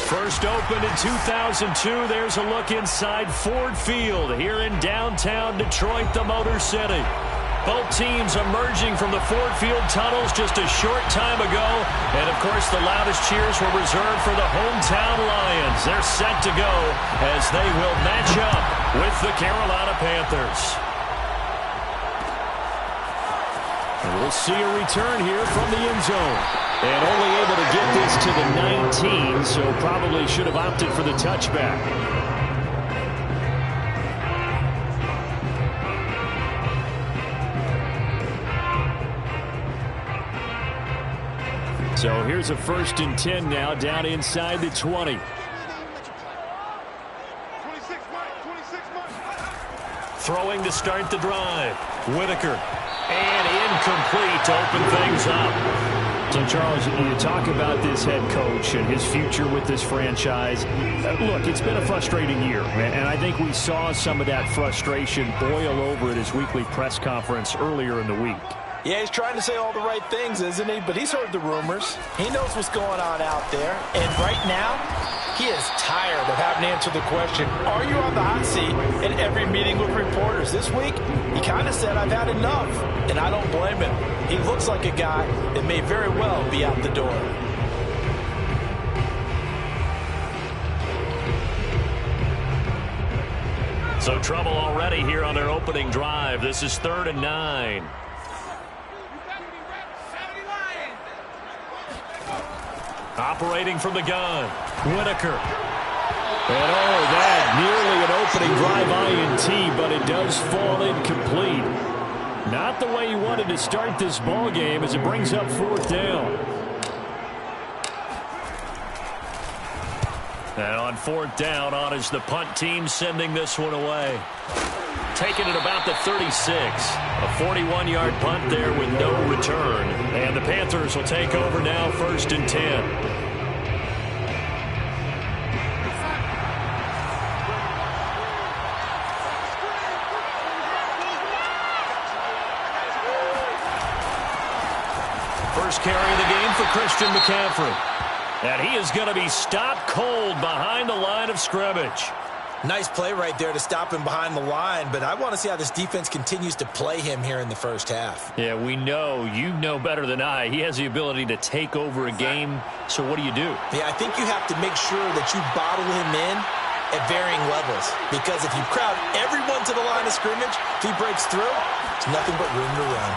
First opened in 2002. There's a look inside Ford Field here in downtown Detroit, the Motor City. Both teams emerging from the Ford Field tunnels just a short time ago. And, of course, the loudest cheers were reserved for the hometown Lions. They're set to go as they will match up with the Carolina Panthers. And we'll see a return here from the end zone. And only able to get this to the 19, so probably should have opted for the touchback. So here's a 1st and 10 now down inside the 20. Throwing to start the drive. Whitaker. And incomplete to open things up. So, Charles, you talk about this head coach and his future with this franchise. Look, it's been a frustrating year, and I think we saw some of that frustration boil over at his weekly press conference earlier in the week. Yeah, he's trying to say all the right things, isn't he? But he's heard the rumors. He knows what's going on out there. And right now, he is tired of having to answer the question, are you on the hot seat in every meeting with reporters? This week, he kind of said, I've had enough. And I don't blame him. He looks like a guy that may very well be out the door. So trouble already here on their opening drive. This is 3rd and 9. Operating from the gun, Whitaker. And that nearly an opening drive INT, but it does fall incomplete. Not the way you wanted to start this ball game as it brings up 4th down. And on 4th down, on is the punt team sending this one away. Taking it about the 36. A 41-yard punt there with no return. And the Panthers will take over now, 1st and 10. First carry of the game for Christian McCaffrey. And he is going to be stopped cold behind the line of scrimmage. Nice play right there to stop him behind the line, but I want to see how this defense continues to play him here in the first half. Yeah, we know, you know better than I, he has the ability to take over a game, so what do you do? Yeah, I think you have to make sure that you bottle him in at varying levels, because if you crowd everyone to the line of scrimmage, if he breaks through, it's nothing but room to run.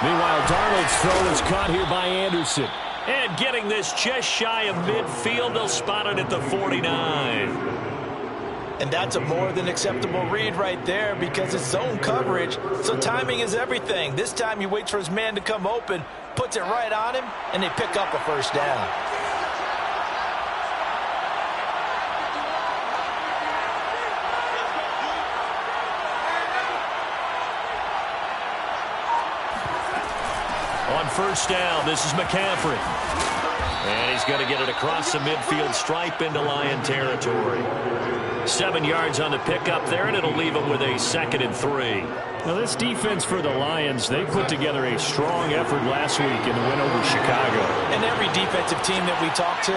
Meanwhile, Darnold's throw is caught here by Anderson. And getting this just shy of midfield, they'll spot it at the 49. And that's a more than acceptable read right there because it's zone coverage, so timing is everything. This time he waits for his man to come open, puts it right on him, and they pick up a 1st down. On 1st down, this is McCaffrey. And he's going to get it across the midfield stripe into Lion territory. 7 yards on the pickup there, and it'll leave him with a 2nd and 3. Now, this defense for the Lions, they put together a strong effort last week in the win over Chicago. And every defensive team that we talk to,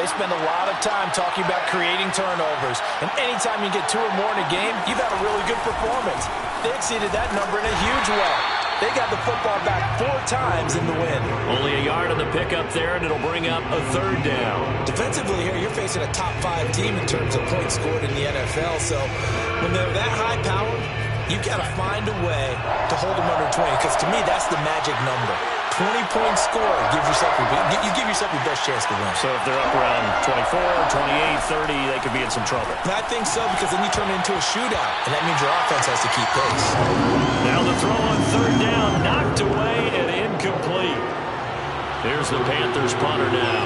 they spend a lot of time talking about creating turnovers. And anytime you get 2 or more in a game, you've had a really good performance. They exceeded that number in a huge way. They got the football back 4 times in the win. Only a yard on the pickup there, and it'll bring up a 3rd down. Defensively here, you're facing a top 5 team in terms of points scored in the NFL. So when they're that high-powered, you've got to find a way to hold them under 20, because to me, that's the magic number. 20-point score, you give yourself your best chance to win. So if they're up around 24, 28, 30, they could be in some trouble. I think so, because then you turn it into a shootout, and that means your offense has to keep pace. Now the throw on 3rd down, knocked away and incomplete. Here's the Panthers punter now,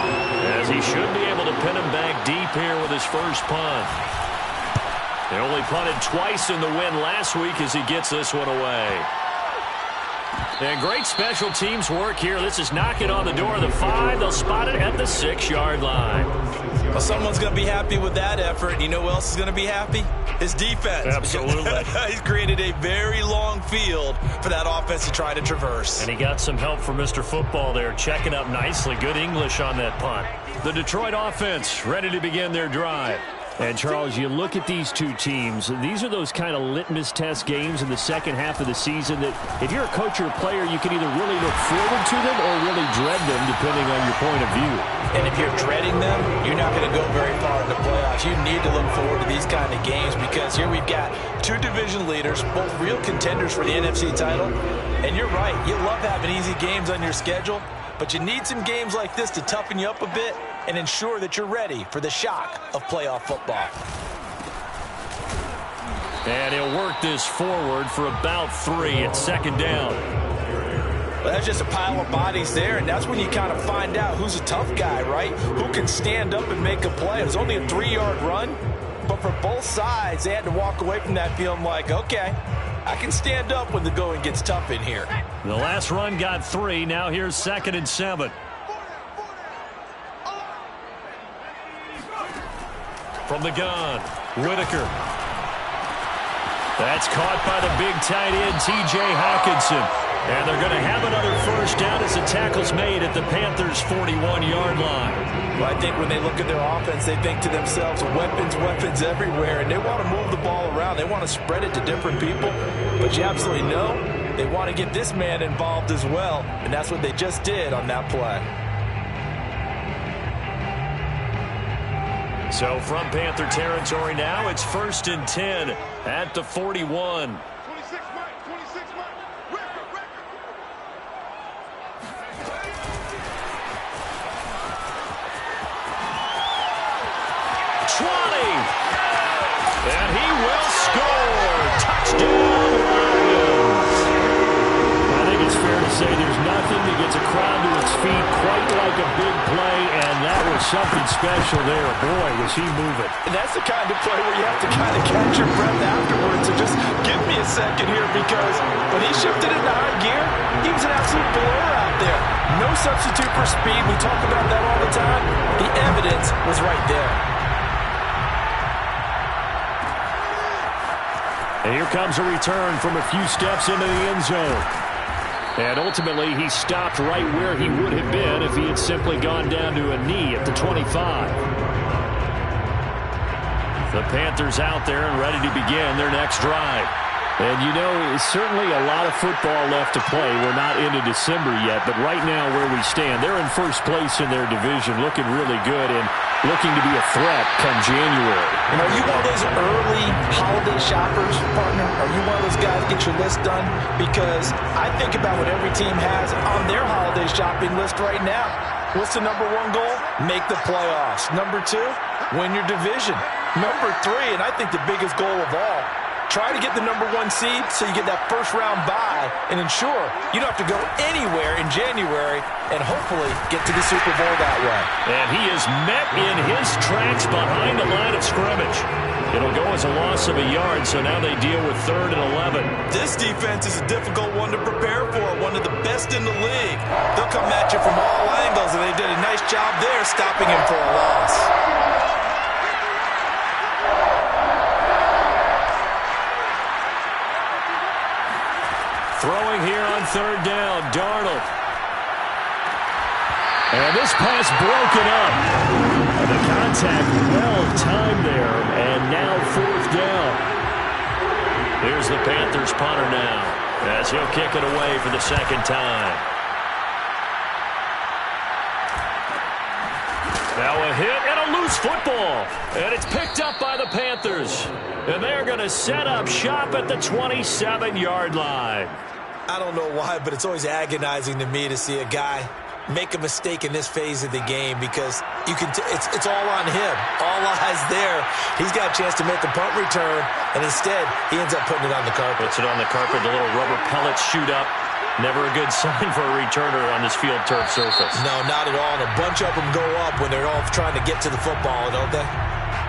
as he should be able to pin him back deep here with his first punt. They only punted twice in the win last week as he gets this one away. And great special teams work here. This is knocking on the door of the 5. They'll spot it at the 6-yard line. Well, someone's going to be happy with that effort. You know who else is going to be happy? His defense. Absolutely. He's created a very long field for that offense to try to traverse. And he got some help from Mr. Football there, checking up nicely. Good English on that punt. The Detroit offense ready to begin their drive. And, Charles, you look at these two teams, these are those kind of litmus test games in the second half of the season that if you're a coach or a player, you can either really look forward to them or really dread them, depending on your point of view. And if you're dreading them, you're not going to go very far in the playoffs. You need to look forward to these kind of games because here we've got two division leaders, both real contenders for the NFC title. And you're right, you love having easy games on your schedule, but you need some games like this to toughen you up a bit and ensure that you're ready for the shock of playoff football. And he'll work this forward for about 3 at second down. Well, that's just a pile of bodies there, and that's when you kind of find out who's a tough guy, right? Who can stand up and make a play. It was only a 3-yard run, but for both sides, they had to walk away from that feeling like, okay, I can stand up when the going gets tough in here. The last run got 3. Now here's 2nd and 7. From the gun, Whitaker. That's caught by the big tight end, T.J. Hawkinson. And they're going to have another first down as the tackle's made at the Panthers' 41-yard line. Well, I think when they look at their offense, they think to themselves, weapons, weapons everywhere, and they want to move the ball around. They want to spread it to different people, but you absolutely know they want to get this man involved as well, and that's what they just did on that play. So from Panther territory now, it's 1st and 10 at the 41. And he will score. Touchdown, Lions. I think it's fair to say there's nothing that gets a crowd to its feet quite like a big play, and that was something special there. Boy, was he moving. And that's the kind of play where you have to kind of catch your breath afterwards and just give me a second here, because when he shifted into high gear, he was an absolute blur out there. No substitute for speed. We talk about that all the time. The evidence was right there. And here comes a return from a few steps into the end zone. And ultimately, he stopped right where he would have been if he had simply gone down to a knee at the 25. The Panthers out there and ready to begin their next drive. And, you know, certainly a lot of football left to play. We're not into December yet, but right now where we stand, they're in first place in their division, looking really good and looking to be a threat come January. And are you one of those early holiday shoppers, partner? Are you one of those guys get your list done? Because I think about what every team has on their holiday shopping list right now. What's the number 1 goal? Make the playoffs. Number 2, win your division. Number 3, and I think the biggest goal of all, try to get the number 1 seed so you get that first-round bye and ensure you don't have to go anywhere in January and hopefully get to the Super Bowl that way. And he is met in his tracks behind the line of scrimmage. It'll go as a loss of a yard, so now they deal with 3rd and 11. This defense is a difficult one to prepare for, one of the best in the league. They'll come at you from all angles, and they did a nice job there stopping him for a loss. Throwing here on 3rd down, Darnold. And this pass broken up. And the contact well-timed there, and now 4th down. Here's the Panthers punter now, as he'll kick it away for the 2nd time. Now a hit and a loose football. And it's picked up by the Panthers. And they're going to set up shop at the 27-yard line. I don't know why, but it's always agonizing to me to see a guy make a mistake in this phase of the game, because you can it's all on him. All eyes there. He's got a chance to make a punt return, and instead he ends up putting it on the carpet. Puts it on the carpet, the little rubber pellets shoot up. Never a good sign for a returner on this field turf surface. No, not at all. And a bunch of them go up when they're all trying to get to the football, don't they?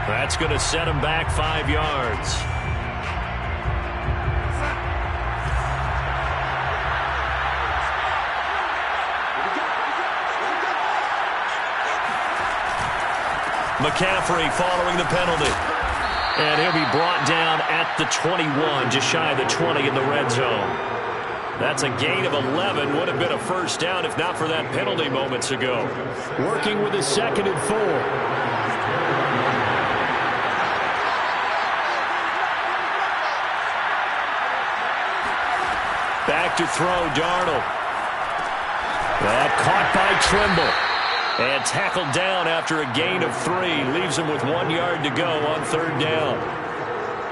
That's going to set him back 5 yards. McCaffrey following the penalty. And he'll be brought down at the 21, just shy of the 20 in the red zone. That's a gain of 11. Would have been a first down if not for that penalty moments ago. Working with a 2nd and 4. Back to throw, Darnold. That caught by Trimble. And tackled down after a gain of 3. Leaves him with 1 yard to go on 3rd down.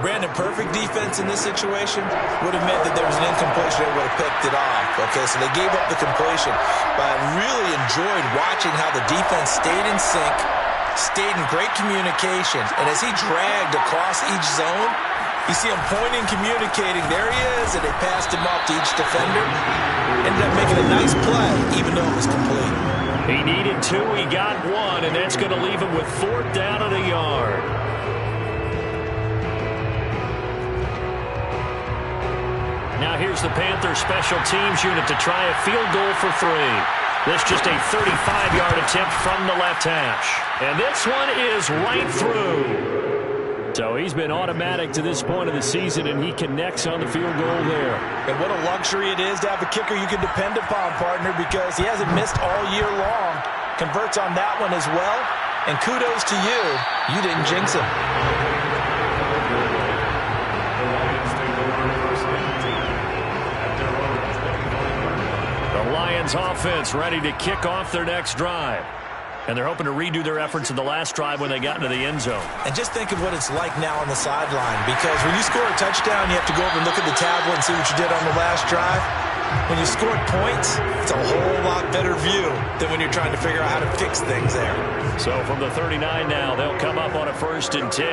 Brandon, perfect defense in this situation would have meant that there was an incompletion. They would have picked it off. Okay, so they gave up the completion. But I really enjoyed watching how the defense stayed in sync, stayed in great communication. And as he dragged across each zone, you see him pointing, communicating. There he is, and they passed him off to each defender. Ended up making a nice play, even though it was complete. He needed 2, he got 1, and that's going to leave him with 4th down and a yard. Now here's the Panthers special teams unit to try a field goal for 3. This just a 35-yard attempt from the left hash. And this one is right through. So he's been automatic to this point of the season, and he connects on the field goal there. And what a luxury it is to have a kicker you can depend upon, partner, because he hasn't missed all year long. Converts on that one as well. And kudos to you. You didn't jinx him. The Lions offense ready to kick off their next drive. And they're hoping to redo their efforts in the last drive when they got into the end zone. And just think of what it's like now on the sideline, because when you score a touchdown, you have to go over and look at the tablet and see what you did on the last drive. When you scored points, it's a whole lot better view than when you're trying to figure out how to fix things there. So from the 39 now, they'll come up on a 1st and 10.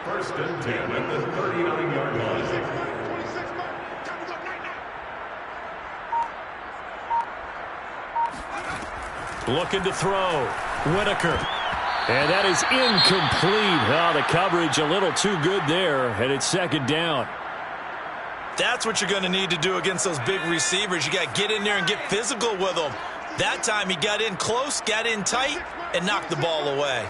1st and 10 at the 39-yard line. Looking to throw. Whitaker. And that is incomplete. Oh, the coverage a little too good there, and it's 2nd down. That's what you're going to need to do against those big receivers. You got to get in there and get physical with them. That time he got in close, got in tight, and knocked the ball away.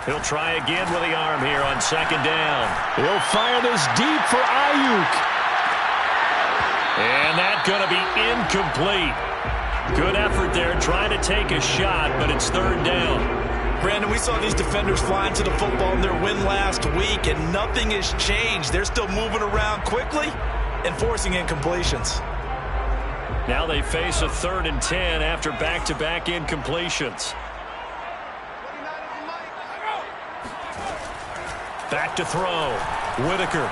He'll try again with the arm here on 2nd down. He'll fire this deep for Ayuk. And that's going to be incomplete. Good effort there trying to take a shot, but it's 3rd down. Brandon, we saw these defenders flying to the football in their win last week, and nothing has changed. They're still moving around quickly and forcing incompletions. Now they face a 3rd and 10 after back-to-back incompletions. Back to throw. Whitaker.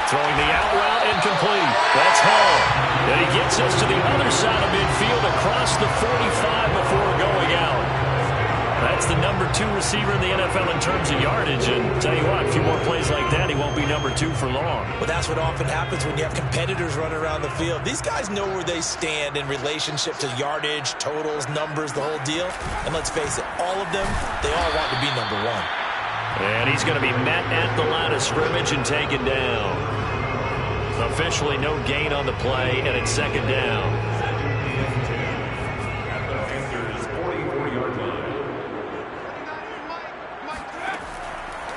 Throwing the out route, incomplete. That's Hall. And he gets us to the other side of midfield across the 45 before going out. That's the number 2 receiver in the NFL in terms of yardage. And tell you what, a few more plays like that, he won't be number 2 for long. But that's what often happens when you have competitors running around the field. These guys know where they stand in relationship to yardage, totals, numbers, the whole deal. And let's face it, all of them, they all want to be number 1. And he's going to be met at the line of scrimmage and taken down. Officially no gain on the play, and it's 2nd down. At the Panthers' 44-yard line.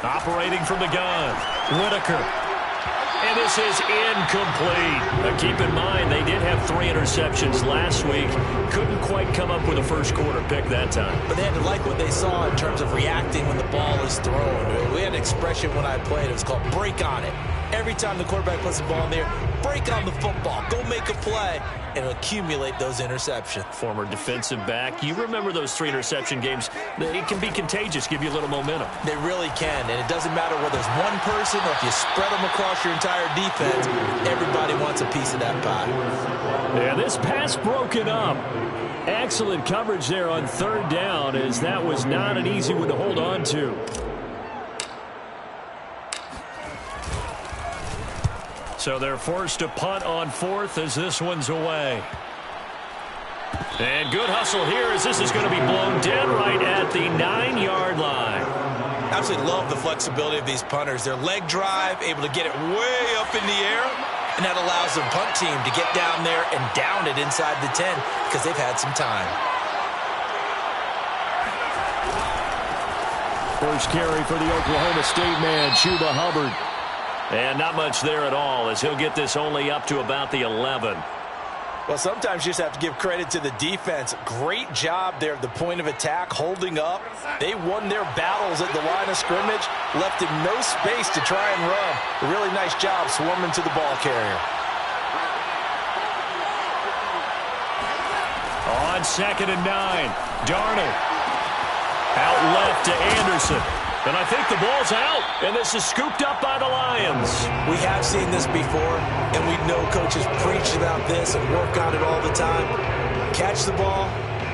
Operating from the gun. Whitaker. And this is incomplete. Now keep in mind, they did have 3 interceptions last week. Couldn't quite come up with a first-quarter pick that time. But they had to like what they saw in terms of reacting when the ball is thrown. We had an expression when I played. It was called break on it. Every time the quarterback puts the ball in there, break on the football. Go make a play and accumulate those interceptions. Former defensive back. You remember those 3 interception games. It can be contagious, give you a little momentum. They really can, and it doesn't matter whether it's one person or if you spread them across your entire defense. Everybody wants a piece of that pie. Yeah, this pass broken up. Excellent coverage there on 3rd down, as that was not an easy one to hold on to. So they're forced to punt on 4th as this one's away. And good hustle here as this is going to be blown dead right at the 9-yard line. Absolutely love the flexibility of these punters. Their leg drive, able to get it way up in the air, And that allows the punt team to get down there and down it inside the 10 because they've had some time. First carry for the Oklahoma State man, Chuba Hubbard. And not much there at all as he'll get this only up to about the 11. Well, sometimes you just have to give credit to the defense. Great job there at the point of attack, holding up. They won their battles at the line of scrimmage, left him no space to try and run. A really nice job swarming to the ball carrier. On 2nd and 9, Darnold. Out left to Anderson. And I think the ball's out, and this is scooped up by the Lions. We have seen this before, and we know coaches preach about this and work on it all the time. Catch the ball.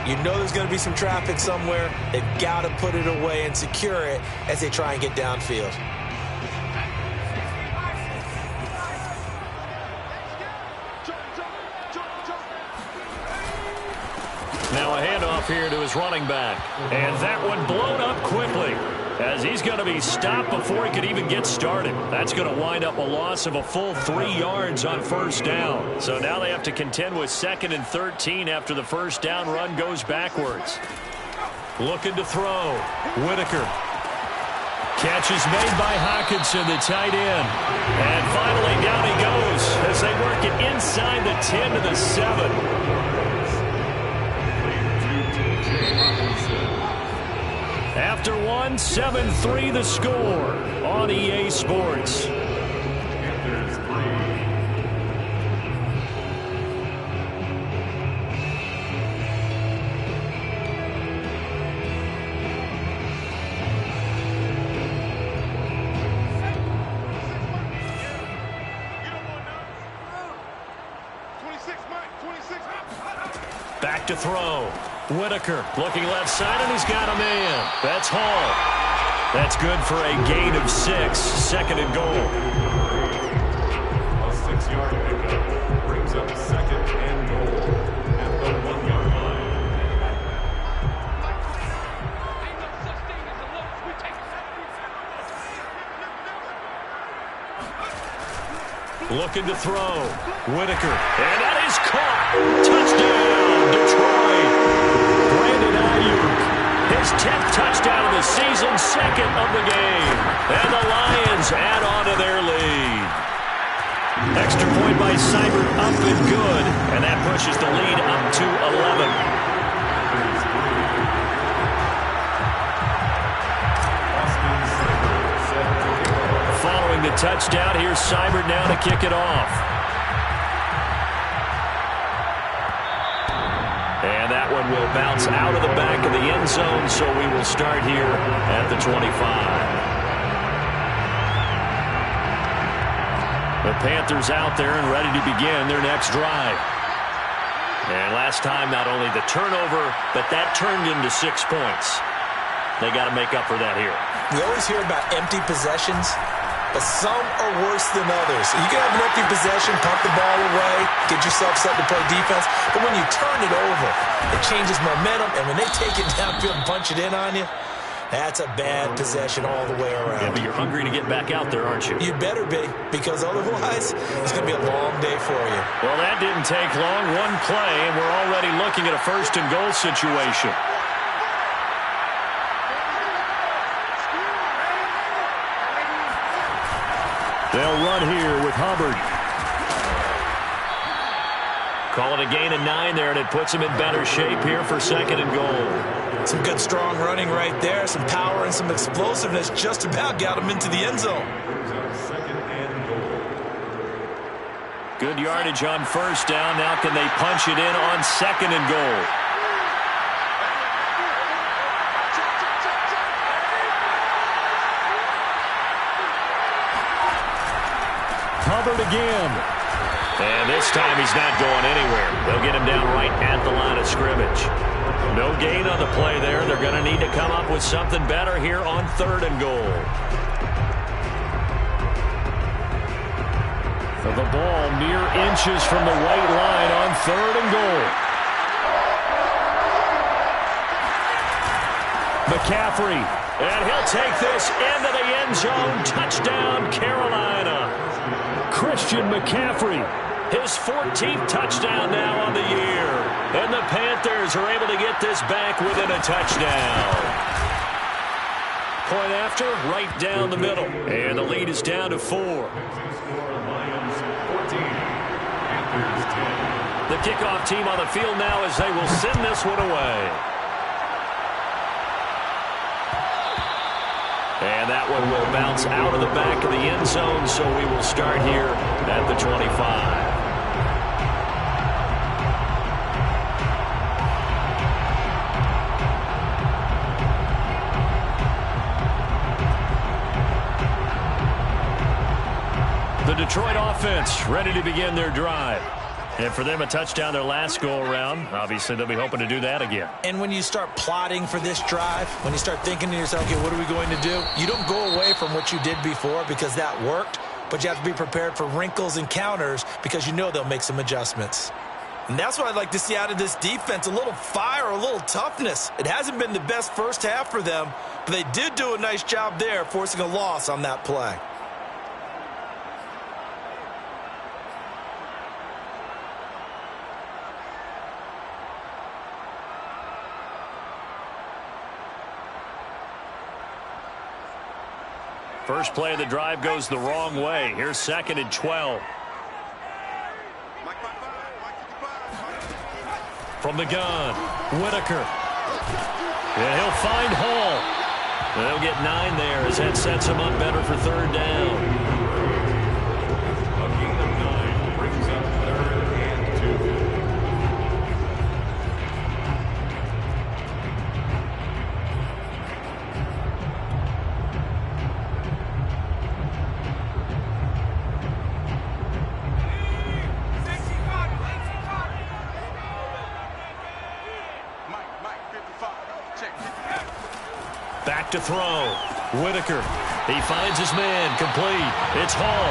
You know there's going to be some traffic somewhere. They've got to put it away and secure it as they try and get downfield. Now a handoff here to his running back. And that one blown up quickly, as he's going to be stopped before he could even get started. That's going to wind up a loss of a full 3 yards on first down. So now they have to contend with 2nd and 13 after the first down run goes backwards. Looking to throw. Whitaker. Catch is made by Hockenson, the tight end. And finally down he goes as they work it inside the 10 to the 7. After one, 7-3 the score on EA Sports. Back to throw. Whitaker looking left side, and he's got a man. That's Hall. That's good for a gain of 6. 2nd and goal. A 6-yard pickup brings up 2nd and goal at the 1-yard line. Looking to throw. Whitaker. And that is caught. Touchdown, Detroit. His 10th touchdown of the season, 2nd of the game. And the Lions add on to their lead. Extra point by Seibert up and good. And that pushes the lead up to 11. Following the touchdown, here's Seibert now to kick it off. And that one will bounce out of the back of the end zone, so we will start here at the 25. The Panthers out there and ready to begin their next drive. And last time, not only the turnover, but that turned into 6 points. They got to make up for that here. We always hear about empty possessions, but some are worse than others. You can have an empty possession, pump the ball away, get yourself set to play defense, but when you turn it over, it changes momentum, and when they take it downfield and punch it in on you, that's a bad possession all the way around. Yeah, but you're hungry to get back out there, aren't you? You better be, because otherwise, it's going to be a long day for you. Well, that didn't take long. One play, and we're already looking at a 1st and goal situation. They'll run here with Hubbard. Call it a gain of 9 there, and it puts him in better shape here for 2nd and goal. Some good strong running right there, some power and some explosiveness just about got him into the end zone. Good yardage on first down. Now can they punch it in on 2nd and goal? Hubbard again. And this time he's not going anywhere. They'll get him down right at the line of scrimmage. No gain on the play there. They're going to need to come up with something better here on 3rd and goal. So the ball mere inches from the white line on 3rd and goal. McCaffrey. And he'll take this into the end zone. Touchdown, Carolina. Christian McCaffrey. His 14th touchdown now on the year. And the Panthers are able to get this back within a touchdown. Point after, right down the middle. And the lead is down to 4. Lions 14, Panthers 10. The kickoff team on the field now as they will send this one away. And that one will bounce out of the back of the end zone, so we will start here at the 25. The Detroit offense ready to begin their drive. And for them, a touchdown their last go-around. Obviously, they'll be hoping to do that again. And when you start plotting for this drive, when you start thinking to yourself, okay, what are we going to do? You don't go away from what you did before because that worked, but you have to be prepared for wrinkles and counters because you know they'll make some adjustments. And that's what I'd like to see out of this defense, a little fire, a little toughness. It hasn't been the best first half for them, but they did do a nice job there, forcing a loss on that play. First play of the drive goes the wrong way. Here's 2nd and 12. From the gun, Whitaker. And he'll find Hall. They'll get 9 there as that sets him up better for 3rd down. A gain of 9 brings up 3rd and 2. Back to throw. Whitaker. He finds his man. Complete. It's Hall.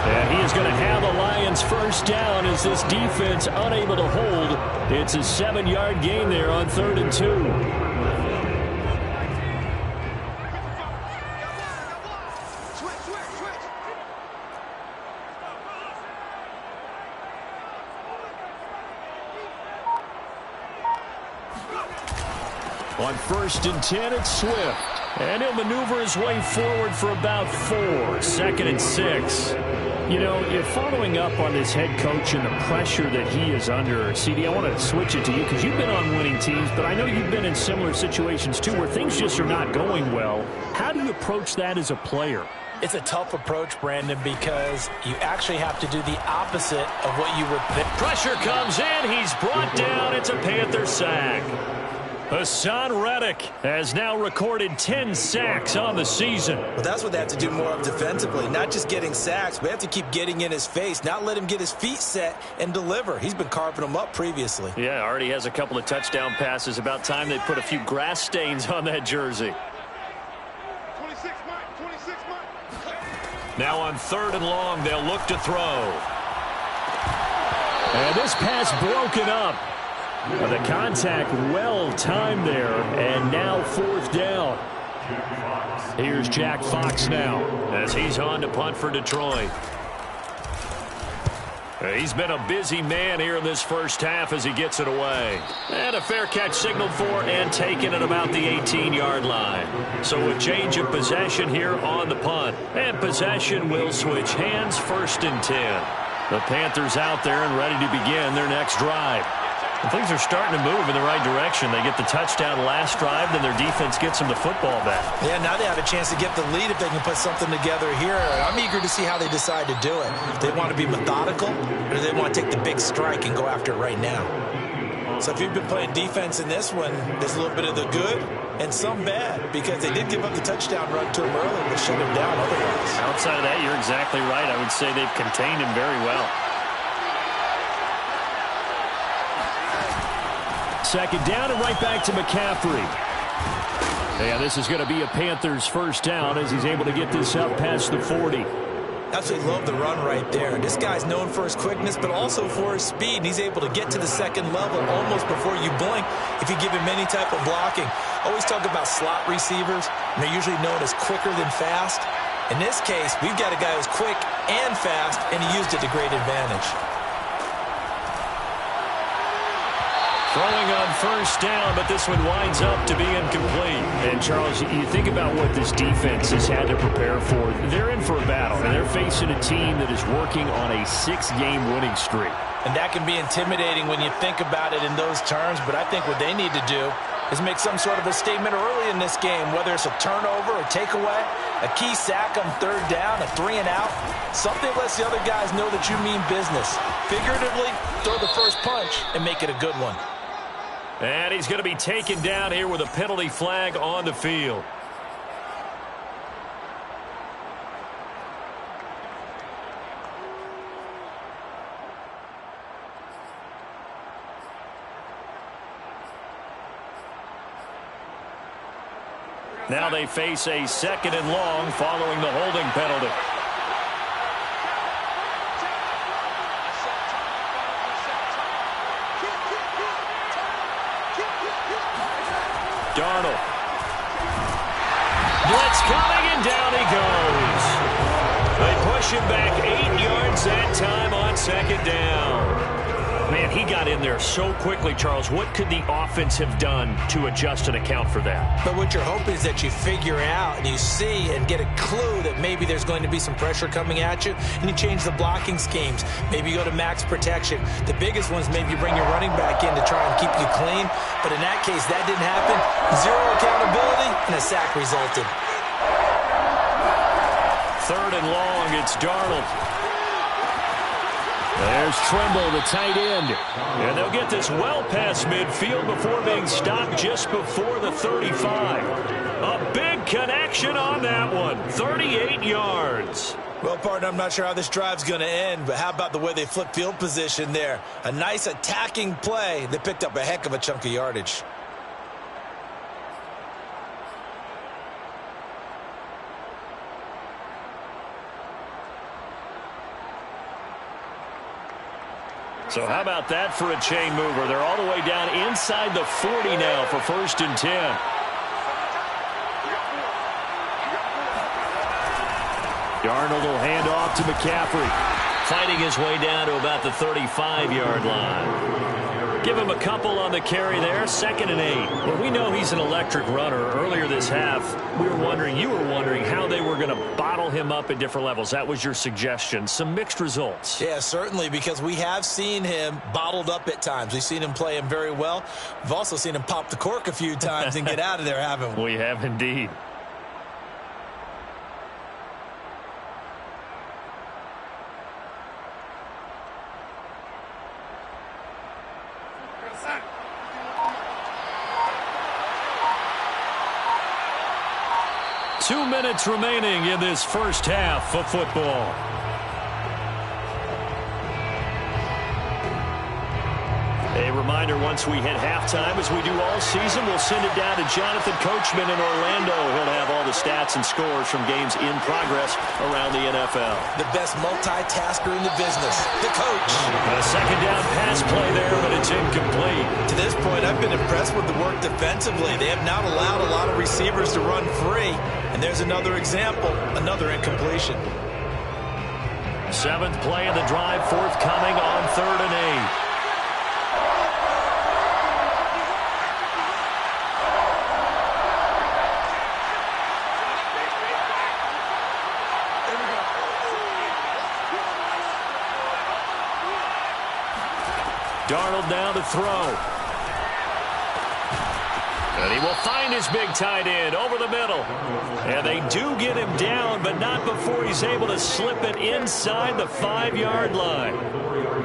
And he is going to have the Lions first down as this defense unable to hold. It's a 7-yard gain there on 3rd and 2. On 1st and 10, it's Swift. And he'll maneuver his way forward for about 4. 2nd and 6. You know, you're following up on this head coach and the pressure that he is under. CD, I want to switch it to you because you've been on winning teams, but I know you've been in similar situations too where things just are not going well. How do you approach that as a player? It's a tough approach, Brandon, because you actually have to do the opposite of what you would think. Pressure comes in. He's brought down. It's a Panther sack. Hassan Reddick has now recorded 10 sacks on the season. Well, that's what they have to do more of defensively, not just getting sacks. We have to keep getting in his face, not let him get his feet set and deliver. He's been carving them up previously. Yeah, already has a couple of touchdown passes. About time they put a few grass stains on that jersey. 26 Mike. Now on 3rd and long, they'll look to throw. And this pass broken up. The contact well timed there, and now 4th down. Here's Jack Fox now as he's on to punt for Detroit. He's been a busy man here in this first half as he gets it away. And a fair catch signaled for and taken at about the 18-yard line. So a change of possession here on the punt. And possession will switch hands, 1st and 10. The Panthers out there and ready to begin their next drive. And things are starting to move in the right direction. They get the touchdown last drive, then their defense gets them the football back. Yeah, now they have a chance to get the lead if they can put something together here. I'm eager to see how they decide to do it. They want to be methodical, or do they want to take the big strike and go after it right now? So if you've been playing defense in this one, there's a little bit of the good and some bad, because they did give up the touchdown run to him early, but shut him down otherwise. Outside of that, you're exactly right. I would say they've contained him very well. 2nd down and right back to McCaffrey. And this is going to be a Panthers first down as he's able to get this up past the 40. Absolutely love the run right there. This guy's known for his quickness, but also for his speed. He's able to get to the 2nd level almost before you blink if you give him any type of blocking. Always talk about slot receivers, and they're usually known as quicker than fast. In this case, we've got a guy who's quick and fast, and he used it to great advantage. Throwing on first down, but this one winds up to be incomplete. And, Charles, you think about what this defense has had to prepare for. They're in for a battle, and they're facing a team that is working on a 6-game winning streak. And that can be intimidating when you think about it in those terms, but I think what they need to do is make some sort of a statement early in this game, whether it's a turnover, a takeaway, a key sack on third down, a 3-and-out. Something lets the other guys know that you mean business. Figuratively, throw the first punch and make it a good one. And he's going to be taken down here with a penalty flag on the field. Now they face a 2nd and long following the holding penalty. Darnold. Blitz coming, and down he goes. They push him back 8 yards that time on 2nd down. Man, he got in there so quickly, Charles. What could the offense have done to adjust and account for that? But what you're hoping is that you figure out and you see and get a clue that maybe there's going to be some pressure coming at you, and you change the blocking schemes. Maybe you go to max protection. The biggest ones, maybe you bring your running back in to try and keep you clean. But in that case, that didn't happen. 0 accountability, and a sack resulted. 3rd and long, it's Darnold. There's Trimble, the tight end. And they'll get this well past midfield before being stopped just before the 35. A big connection on that one. 38 yards. Well, partner, I'm not sure how this drive's going to end, but how about the way they flip field position there? A nice attacking play that picked up a heck of a chunk of yardage. So how about that for a chain mover? They're all the way down inside the 40 now for 1st and 10. Darnold will hand off to McCaffrey. Fighting his way down to about the 35-yard line. Give him a couple on the carry there. 2nd and 8. Well, we know he's an electric runner. Earlier this half, you were wondering how they were going to bottle him up at different levels. That was your suggestion. Some mixed results. Yeah, certainly, because we have seen him bottled up at times. We've seen him play him very well. We've also seen him pop the cork a few times and get out of there, haven't we? We have indeed. Two minutes remaining in this first half of football. A reminder, once we hit halftime, as we do all season, we'll send it down to Jonathan Coachman in Orlando. He'll have all the stats and scores from games in progress around the NFL. The best multitasker in the business, the coach. A 2nd down pass play there, but it's incomplete. To this point, I've been impressed with the work defensively. They have not allowed a lot of receivers to run free. And there's another example, another incompletion. 7th play of the drive, forthcoming on 3rd and 8. Darnold now to throw. And he will find his big tight end over the middle. And they do get him down, but not before he's able to slip it inside the 5-yard line.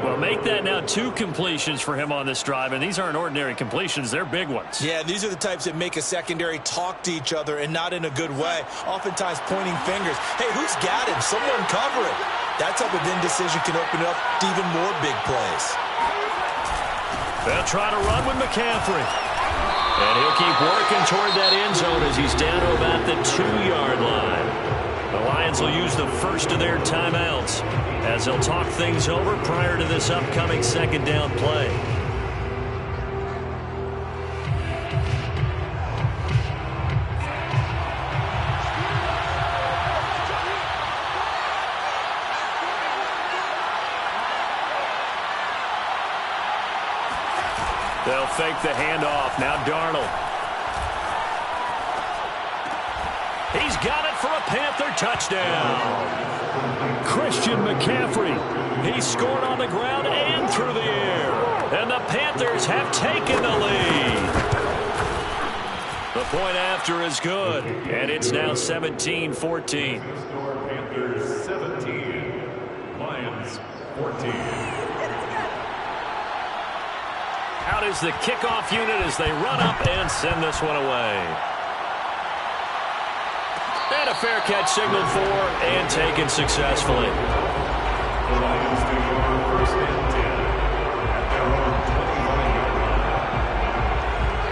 Well, make that now 2 completions for him on this drive, and these aren't ordinary completions. They're big ones. Yeah, these are the types that make a secondary talk to each other and not in a good way, oftentimes pointing fingers. Hey, who's got him? Someone cover it. That type of indecision can open up to even more big plays. They'll try to run with McCaffrey. And he'll keep working toward that end zone as he's down to about the 2-yard line. The Lions will use the first of their timeouts as they'll talk things over prior to this upcoming 2nd down play. They'll fake the handoff. Now Darnold. He's got it for a Panther touchdown. Christian McCaffrey. He scored on the ground and through the air. And the Panthers have taken the lead. The point after is good. And it's now 17-14. Panthers 17. Lions 14. Out is the kickoff unit as they run up and send this one away. And a fair catch signaled for and taken successfully. The Lions take over first and 10 at their own 25-yard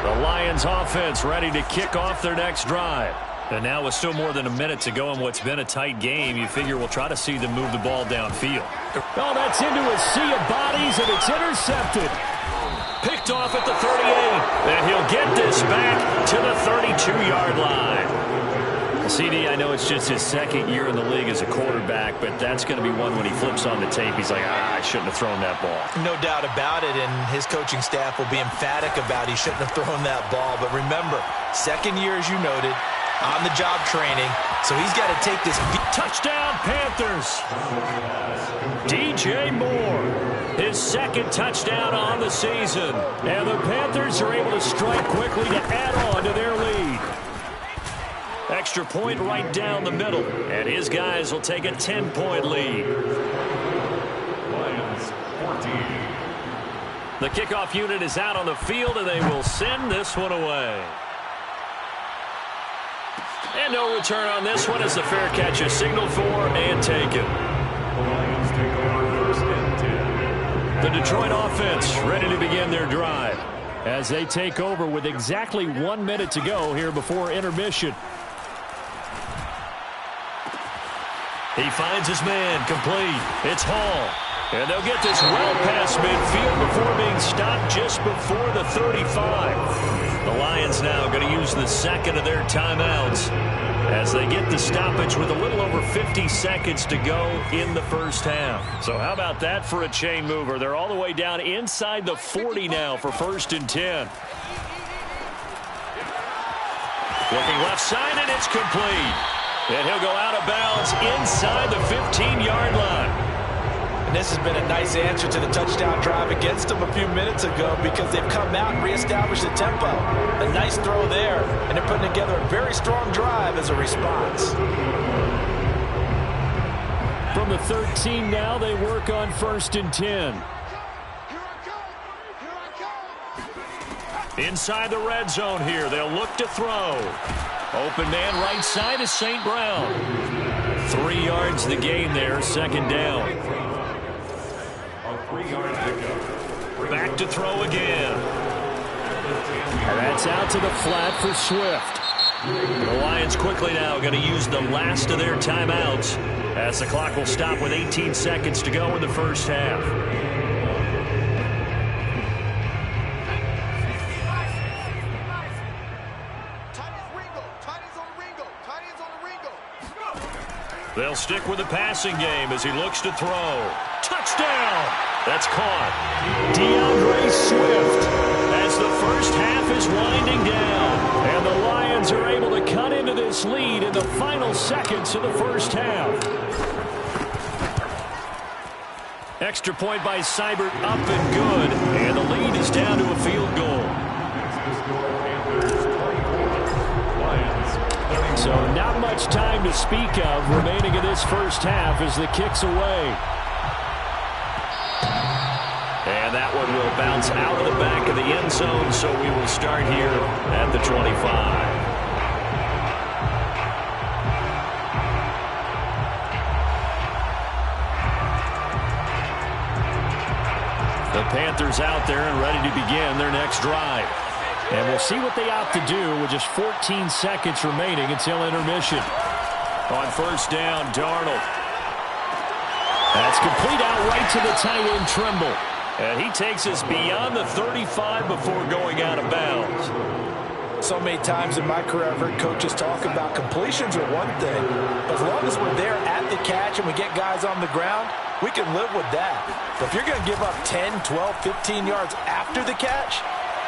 line. The Lions offense ready to kick off their next drive. And now with still more than a minute to go in what's been a tight game, you figure we'll try to see them move the ball downfield. Oh, that's into a sea of bodies, and it's intercepted. Picked off at the 38. And he'll get this back to the 32-yard line. CD, I know it's just his second year in the league as a quarterback, but that's going to be one when he flips on the tape. He's like, I shouldn't have thrown that ball. No doubt about it, and his coaching staff will be emphatic about he shouldn't have thrown that ball. But remember, second year, as you noted, on-the-job training, so he's got to take this. Touchdown, Panthers. DJ Moore, his second touchdown on the season. And the Panthers are able to strike quickly to add on to their lead. Extra point right down the middle. And his guys will take a 10-point lead. Lions 14. The kickoff unit is out on the field, and they will send this one away. And no return on this one as the fair catch is signaled for and taken. The Lions take over first and 10. The Detroit offense ready to begin their drive as they take over with exactly 1 minute to go here before intermission. He finds his man complete. It's Hall. And they'll get this well past midfield before being stopped just before the 35. The Lions now going to use the second of their timeouts as they get the stoppage with a little over 50 seconds to go in the first half. So how about that for a chain mover? They're all the way down inside the 40 now for first and 10. Looking left side, and it's complete. And he'll go out of bounds inside the 15-yard line. And this has been a nice answer to the touchdown drive against them a few minutes ago because they've come out and reestablished the tempo. A nice throw there, and they're putting together a very strong drive as a response. From the 13 now, they work on first and 10. Inside the red zone here, they'll look to throw. Open man right side is St. Brown. 3 yards the gain there, second down. A 3-yard pickup. Back to throw again. And that's out to the flat for Swift. The Lions quickly now going to use the last of their timeouts as the clock will stop with 18 seconds to go in the first half. They'll stick with the passing game as he looks to throw. Touchdown! That's caught. DeAndre Swift. As the first half is winding down. And the Lions are able to cut into this lead in the final seconds of the first half. Extra point by Seibert up and good. And the lead is down to a field goal. So not much time to speak of remaining in this first half as the kick's away. And that one will bounce out of the back of the end zone, so we will start here at the 25. The Panthers out there and ready to begin their next drive. And we'll see what they opt to do with just 14 seconds remaining until intermission. On first down, Darnold. That's complete out right to the tight end, Trimble. And he takes us beyond the 35 before going out of bounds. So many times in my career, I've heard coaches talk about completions are one thing. As long as we're there at the catch and we get guys on the ground, we can live with that. But if you're going to give up 10, 12, 15 yards after the catch,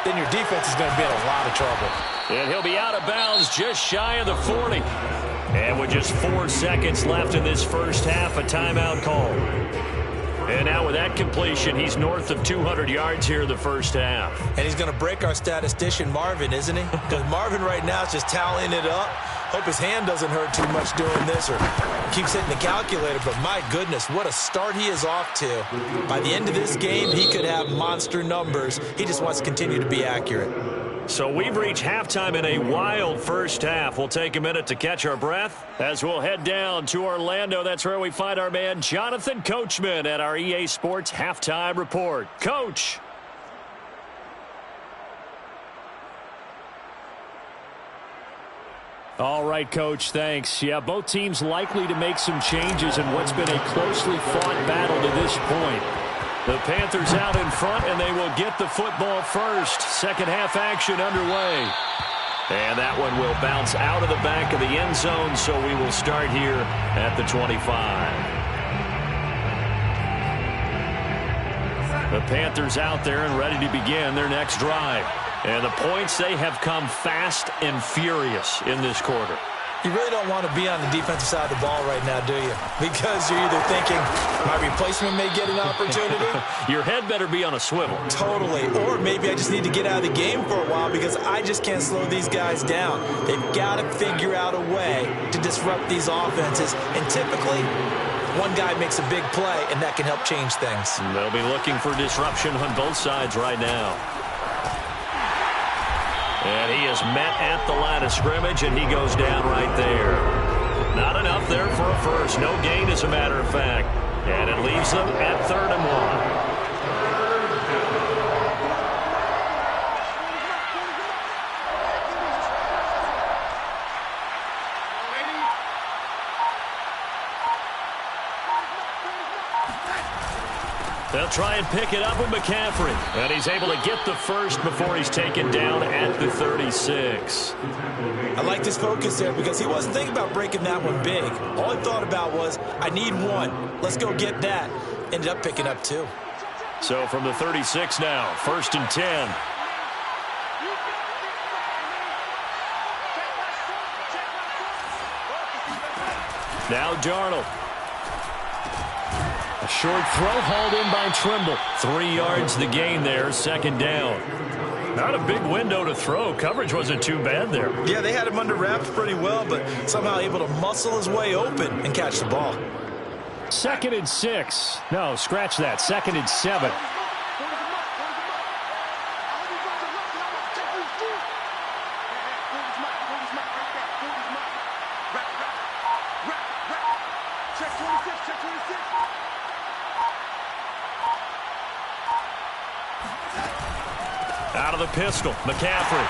then your defense is going to be in a lot of trouble. And he'll be out of bounds just shy of the 40. And with just 4 seconds left in this first half, a timeout call. And now with that completion, he's north of 200 yards here in the first half. And he's going to break our statistician, Marvin, isn't he? Because Marvin right now is just tallying it up. Hope his hand doesn't hurt too much doing this or keeps hitting the calculator. But my goodness, what a start he is off to. By the end of this game, he could have monster numbers. He just wants to continue to be accurate. So we've reached halftime in a wild first half. We'll take a minute to catch our breath as we'll head down to Orlando. That's where we find our man Jonathan Coachman at our EA Sports Halftime Report. Coach. All right, Coach, thanks. Yeah, both teams likely to make some changes in what's been a closely fought battle to this point. The Panthers out in front, and they will get the football first. Second half action underway. And that one will bounce out of the back of the end zone, so we will start here at the 25. The Panthers out there and ready to begin their next drive. And the points, they have come fast and furious in this quarter. You really don't want to be on the defensive side of the ball right now, do you? Because you're either thinking, my replacement may get an opportunity. Your head better be on a swivel. Totally. Or maybe I just need to get out of the game for a while because I just can't slow these guys down. They've got to figure out a way to disrupt these offenses. And typically, one guy makes a big play, and that can help change things. And they'll be looking for disruption on both sides right now. And he is met at the line of scrimmage, and he goes down right there. Not enough there for a first. No gain, as a matter of fact. And it leaves them at 3rd and 1. They'll try and pick it up with McCaffrey. And he's able to get the first before he's taken down at the 36. I like this focus there because he wasn't thinking about breaking that one big. All he thought about was, I need one. Let's go get that. Ended up picking up 2. So from the 36 now, 1st and 10. Now Darnold. A short throw hauled in by Trimble. 3 yards the gain there, 2nd down. Not a big window to throw. Coverage wasn't too bad there. Yeah, they had him under wraps pretty well, but somehow able to muscle his way open and catch the ball. 2nd and 6. No, scratch that. 2nd and 7. Out of the pistol, McCaffrey.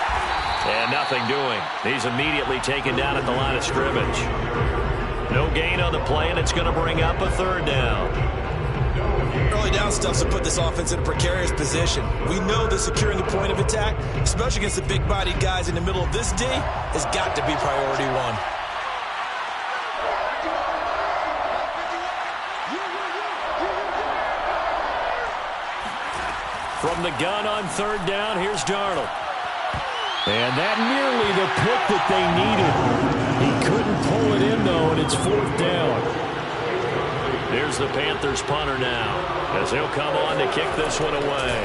And nothing doing. He's immediately taken down at the line of scrimmage. No gain on the play, and it's going to bring up a 3rd down. Early down stuff to put this offense in a precarious position. We know that securing the point of attack, especially against the big-bodied guys in the middle of this D, has got to be priority 1. From the gun on 3rd down, here's Darnold. And that nearly the pick that they needed. He couldn't pull it in, though, and it's 4th down. Here's the Panthers punter now, as he'll come on to kick this one away.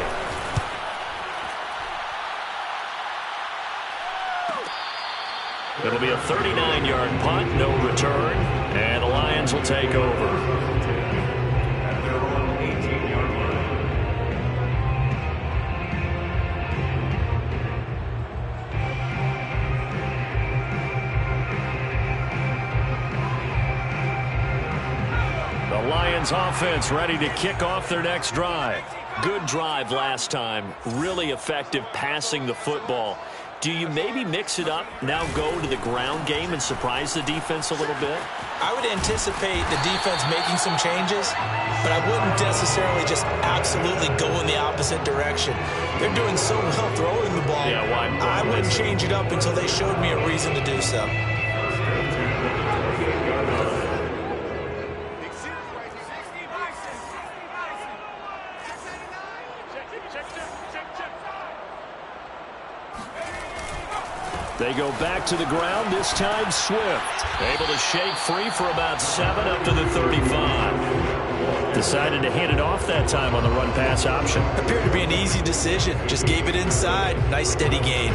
It'll be a 39-yard punt, no return, and the Lions will take over. Lions offense ready to kick off their next drive. Good drive last time. Really effective passing the football. Do you maybe mix it up, now go to the ground game and surprise the defense a little bit? I would anticipate the defense making some changes, but I wouldn't necessarily just absolutely go in the opposite direction. They're doing so well throwing the ball. Yeah, why? I wouldn't change it up until they showed me a reason to do so. They go back to the ground, this time Swift. Able to shake free for about 7 up to the 35. Decided to hand it off that time on the run-pass option. Appeared to be an easy decision. Just gave it inside. Nice steady gain.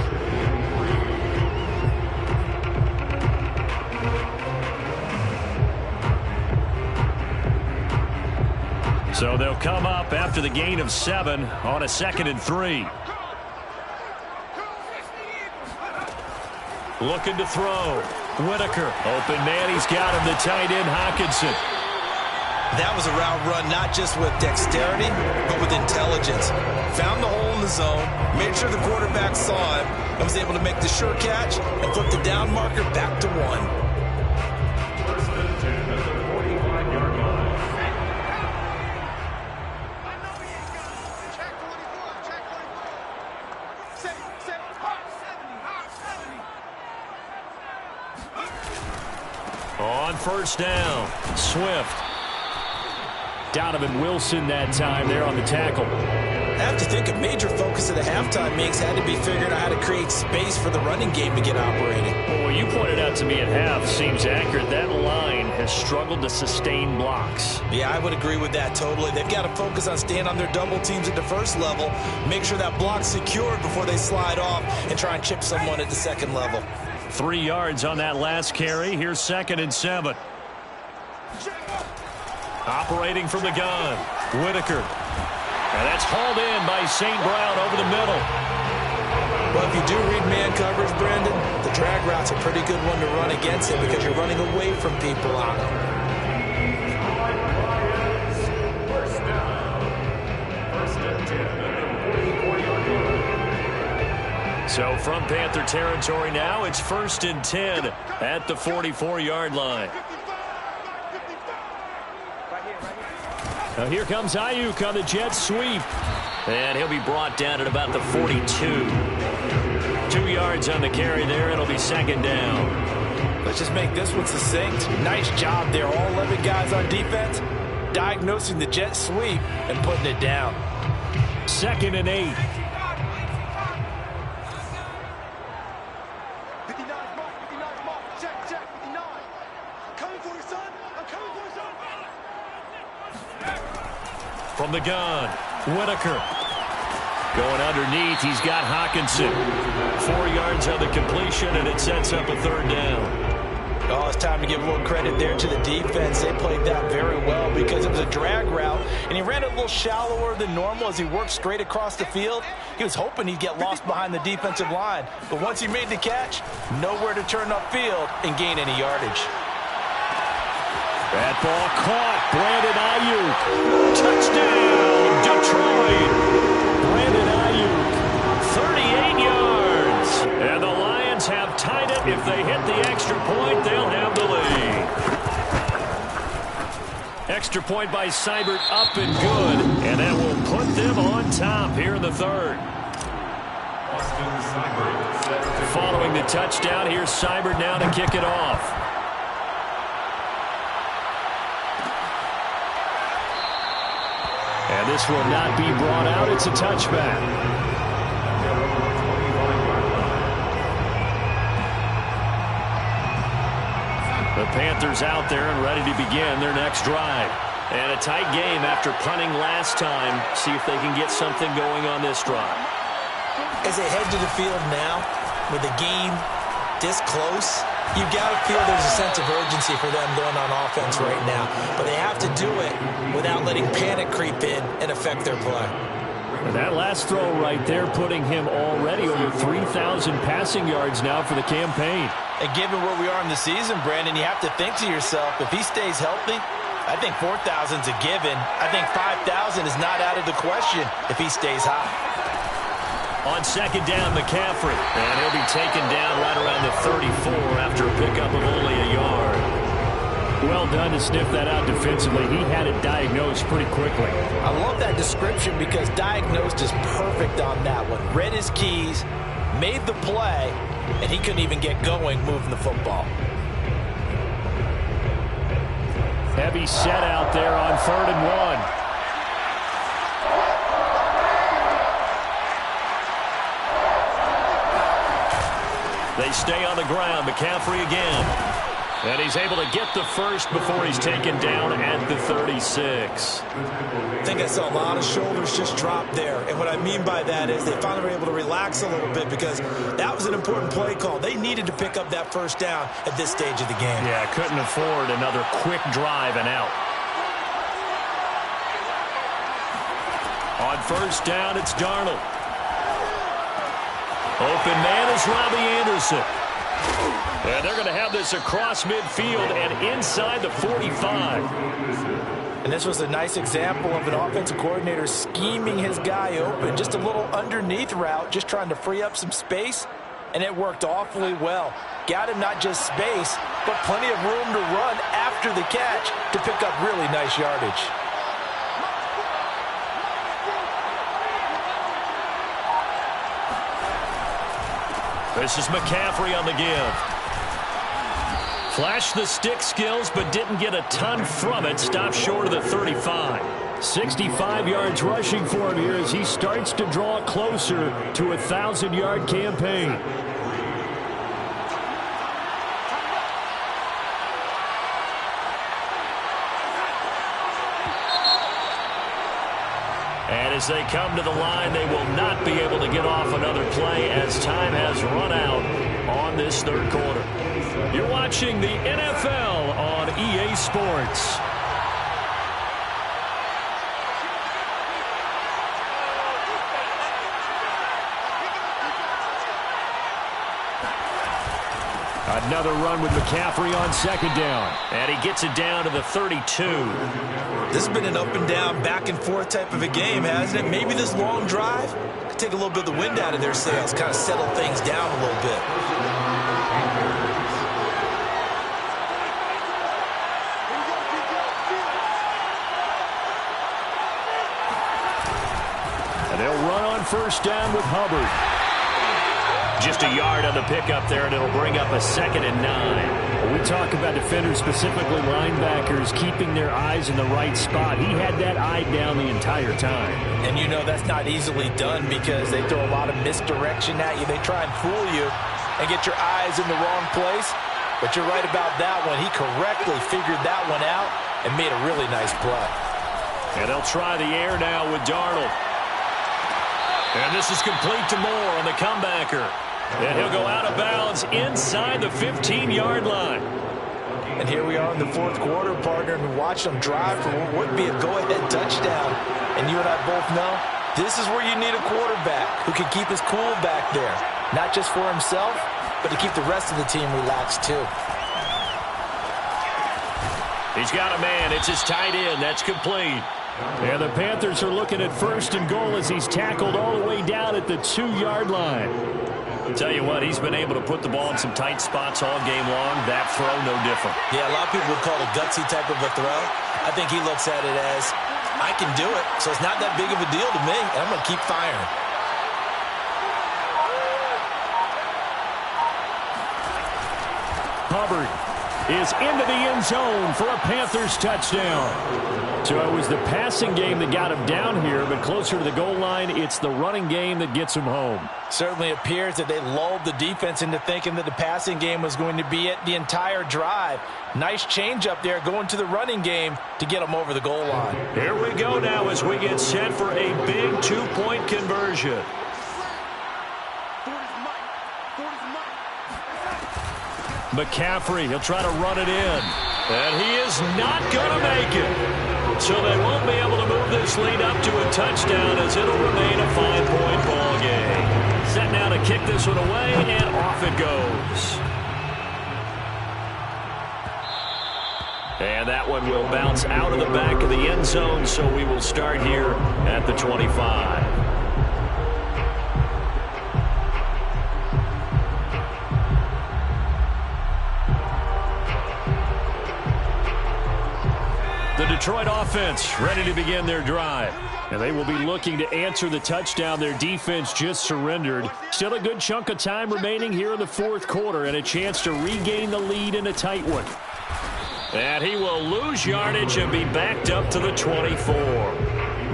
So they'll come up after the gain of 7 on a 2nd and 3. Looking to throw. Whitaker. Open man. He's got him. The tight end, Hockenson. That was a route run not just with dexterity, but with intelligence. Found the hole in the zone, made sure the quarterback saw him, and was able to make the sure catch and flip the down marker back to 1. First and 10 at the 45-yard line. On first down, Swift. Donovan Wilson that time there on the tackle. I have to think a major focus of the halftime mix had to be figuring out how to create space for the running game to get operating. Well, what you pointed out to me at half seems accurate. That line has struggled to sustain blocks. Yeah, I would agree with that totally. They've got to focus on staying on their double teams at the first level, make sure that block's secured before they slide off, and try and chip someone at the second level. 3 yards on that last carry. Here's 2nd and 7. Operating from the gun, Whitaker. And that's hauled in by St. Brown over the middle. Well, if you do read man coverage, Brandon, the drag route's a pretty good one to run against it because you're running away from people on it. First and 10 at the 44-yard line. So from Panther territory now, it's 1st and 10 at the 44-yard line. Now here comes Ayuk on the jet sweep. And he'll be brought down at about the 42. 2 yards on the carry there. It'll be 2nd down. Let's just make this one succinct. Nice job there. All 11 guys on defense diagnosing the jet sweep and putting it down. 2nd and 8. From the gun, Whitaker. Going underneath, he's got Hockenson. 4 yards on the completion, and it sets up a 3rd down. Oh, it's time to give a little credit there to the defense. They played that very well because it was a drag route, and he ran it a little shallower than normal as he worked straight across the field. He was hoping he'd get lost behind the defensive line, but once he made the catch, nowhere to turn upfield and gain any yardage. That ball caught. Brandon Ayuk. Touchdown, Detroit. Brandon Ayuk, 38 yards. And the Lions have tied it. If they hit the extra point, they'll have the lead. Extra point by Seibert, up and good. And that will put them on top here in the 3rd. Austin Seibert set to Following the touchdown, here's Seibert now to kick it off. And this will not be brought out. It's a touchback. The Panthers out there and ready to begin their next drive. And a tight game after punting last time. See if they can get something going on this drive. As they head to the field now, with the game this close, you've got to feel there's a sense of urgency for them going on offense right now. But they have to do it without letting panic creep in and affect their play. And that last throw right there putting him already over 3,000 passing yards now for the campaign. And given where we are in the season, Brandon, you have to think to yourself, if he stays healthy, I think 4,000's a given. I think 5,000 is not out of the question if he stays hot. On 2nd down, McCaffrey. And he'll be taken down right around the 34 after a pickup of only a yard. Well done to sniff that out defensively. He had it diagnosed pretty quickly. I love that description because diagnosed is perfect on that one. Read his keys, made the play, and he couldn't even get going moving the football. Heavy set out there on 3rd and 1. They stay on the ground. McCaffrey again. And he's able to get the first before he's taken down at the 36. I think I saw a lot of shoulders just drop there. And what I mean by that is they finally were able to relax a little bit because that was an important play call. They needed to pick up that first down at this stage of the game. Yeah, couldn't afford another quick drive and out. On first down, it's Darnold. Open man is Robbie Anderson. And they're going to have this across midfield and inside the 45. And this was a nice example of an offensive coordinator scheming his guy open. Just a little underneath route, just trying to free up some space. And it worked awfully well. Got him not just space, but plenty of room to run after the catch to pick up really nice yardage. This is McCaffrey on the give. Flashed the stick skills, but didn't get a ton from it. Stopped short of the 35. 65 yards rushing for him here as he starts to draw closer to a 1,000-yard campaign. And as they come to the line, they will not be able to get off another play as time has run out on this third quarter. You're watching the NFL on EA Sports. Another run with McCaffrey on second down. And he gets it down to the 32. This has been an up and down, back and forth type of a game, hasn't it? Maybe this long drive could take a little bit of the wind out of their sails, kind of settle things down a little bit. And they'll run on first down with Hubbard. Just a yard on the pickup there, and it'll bring up a 2nd and 9. We talk about defenders, specifically linebackers, keeping their eyes in the right spot. He had that eye down the entire time. And you know that's not easily done because they throw a lot of misdirection at you. They try and fool you and get your eyes in the wrong place. But you're right about that one. He correctly figured that one out and made a really nice play. And they'll try the air now with Darnold. And this is complete to Moore on the comebacker. And he'll go out of bounds inside the 15-yard line. And here we are in the fourth quarter, partner, and watch them drive for what would be a go-ahead touchdown. And you and I both know this is where you need a quarterback who can keep his cool back there. Not just for himself, but to keep the rest of the team relaxed too. He's got a man. It's his tight end. That's complete. And the Panthers are looking at first and goal as he's tackled all the way down at the 2-yard line. I'll tell you what, he's been able to put the ball in some tight spots all game long. That throw, no different. Yeah, a lot of people would call it a gutsy type of a throw. I think he looks at it as, I can do it, so it's not that big of a deal to me, and I'm going to keep firing. Hubbard is into the end zone for a Panthers touchdown. So it was the passing game that got him down here, but closer to the goal line, it's the running game that gets him home. Certainly appears that they lulled the defense into thinking that the passing game was going to be it the entire drive. Nice change up there going to the running game to get them over the goal line. Here we go now as we get set for a big 2-point conversion. McCaffrey, he'll try to run it in. And he is not going to make it. So they won't be able to move this lead up to a touchdown as it'll remain a 5-point ball game. Set now to kick this one away, and off it goes. And that one will bounce out of the back of the end zone, so we will start here at the 25. The Detroit offense ready to begin their drive. And they will be looking to answer the touchdown their defense just surrendered. Still a good chunk of time remaining here in the fourth quarter and a chance to regain the lead in a tight one. And he will lose yardage and be backed up to the 24.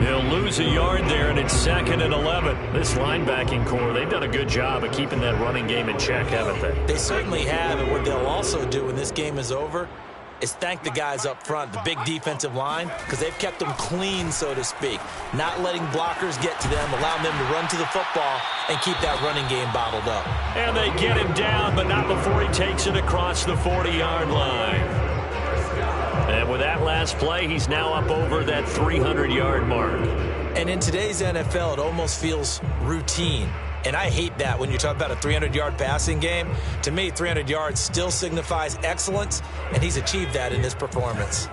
He'll lose a yard there, and it's 2nd and 11. This linebacking core, they've done a good job of keeping that running game in check, haven't they? They certainly have, and what they'll also do when this game is over is thank the guys up front, the big defensive line, because they've kept them clean, so to speak, not letting blockers get to them, allowing them to run to the football and keep that running game bottled up. And they get him down, but not before he takes it across the 40-yard line. And with that last play, he's now up over that 300-yard mark. And in today's NFL, it almost feels routine. And I hate that when you talk about a 300-yard passing game. To me, 300 yards still signifies excellence, and he's achieved that in this performance.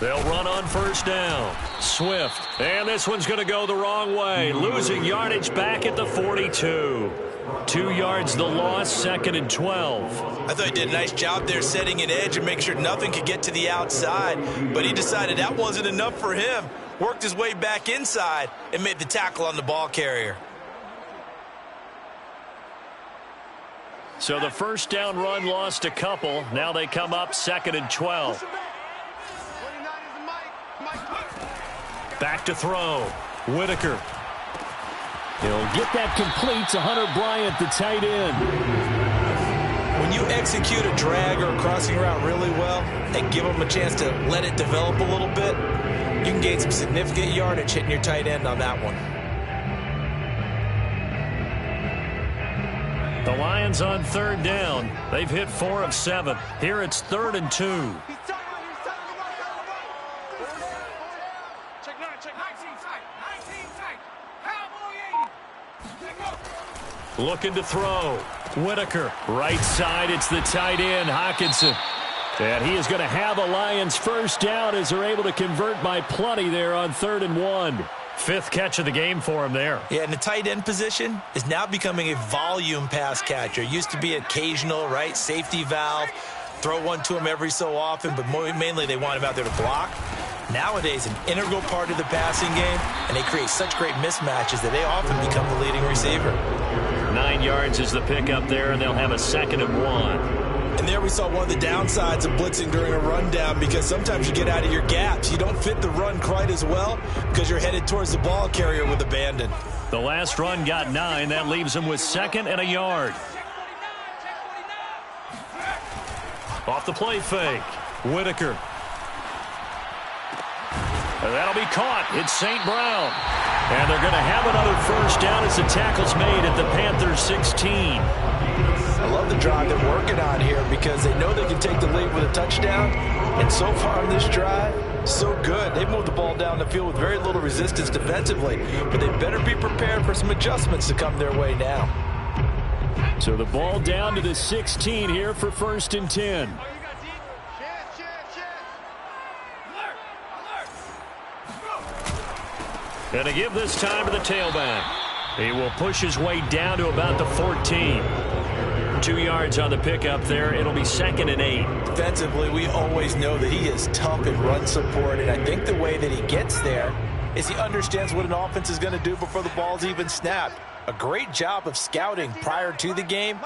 They'll run on first down. Swift. And this one's going to go the wrong way. Losing yardage back at the 42. 2 yards the loss, 2nd and 12. I thought he did a nice job there setting an edge and making sure nothing could get to the outside. But he decided that wasn't enough for him. Worked his way back inside and made the tackle on the ball carrier. So the first down run lost a couple. Now they come up 2nd and 12. Back to throw. Whitaker. He'll get that complete to Hunter Bryant, the tight end. When you execute a drag or a crossing route really well and give them a chance to let it develop a little bit, you can gain some significant yardage hitting your tight end on that one. The Lions on 3rd down. They've hit 4 of 7. Here it's 3rd and 2. Looking to throw. Whitaker. Right side, it's the tight end, Hockenson. And he is going to have a Lions first down as they're able to convert by plenty there on 3rd and 1. 5th catch of the game for him there. Yeah, and the tight end position is now becoming a volume pass catcher. Used to be occasional, right? Safety valve. Throw one to him every so often, but mainly they want him out there to block. Nowadays, an integral part of the passing game, and they create such great mismatches that they often become the leading receiver. 9 yards is the pickup there, and they'll have a 2nd and 1. And there we saw one of the downsides of blitzing during a rundown, because sometimes you get out of your gaps. You don't fit the run quite as well because you're headed towards the ball carrier with abandon. The last run got 9. That leaves him with 2nd and a yard. Off the play fake. Whitaker. And that'll be caught. It's St. Brown. And they're going to have another first down as the tackle's made at the Panthers 16. I love the drive they're working on here because they know they can take the lead with a touchdown. And so far on this drive, so good. They moved the ball down the field with very little resistance defensively. But they better be prepared for some adjustments to come their way now. So the ball down to the 16 here for 1st and 10. And to give this time to the tailback. He will push his way down to about the 14. 2 yards on the pickup there. It'll be 2nd and 8. Defensively, we always know that he is tough in run support, and I think the way that he gets there is he understands what an offense is going to do before the ball's even snapped. A great job of scouting prior to the game,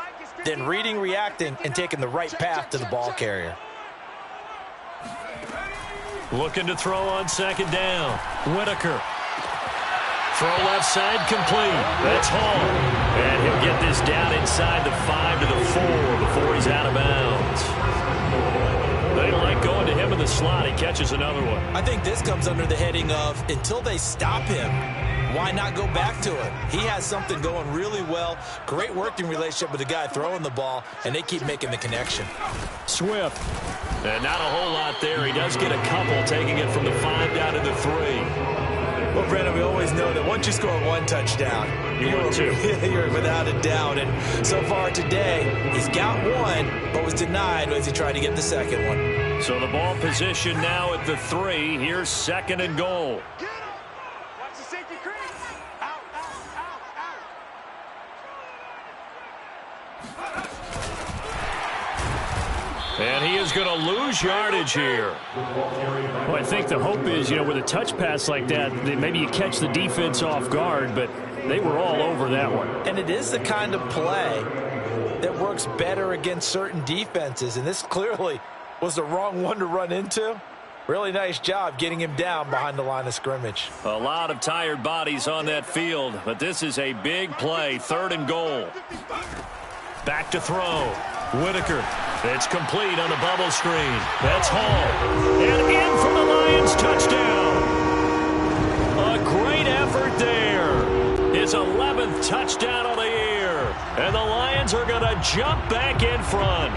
then reading, reacting, and taking the right path to the ball carrier. Looking to throw on 2nd down. Whitaker. Throw left side complete. That's Hall. And he'll get this down inside the 5 to the 4 before he's out of bounds. They like going to him in the slot. He catches another one. I think this comes under the heading of until they stop him, why not go back to it? He has something going really well. Great working relationship with the guy throwing the ball, and they keep making the connection. Swift. And not a whole lot there. He does get a couple, taking it from the 5 down to the 3. Well, Brandon, we always know that once you score one touchdown, you're without a doubt. And so far today, he's got one, but was denied as he tried to get the second one. So the ball position now at the 3. Here's 2nd and goal. Watch the safety crease. Out. And he is going to lose yardage here. Well, I think the hope is, with a touch pass like that, maybe you catch the defense off guard, but they were all over that one. And it is the kind of play that works works better against certain defenses, and this clearly was the wrong one to run into. Really nice job getting him down behind the line of scrimmage. A lot of tired bodies on that field, but this is a big play, 3rd and goal. Back to throw. Whitaker. It's complete on the bubble screen. That's Hall. And in for the Lions touchdown. A great effort there. His 11th touchdown of the year. And the Lions are going to jump back in front.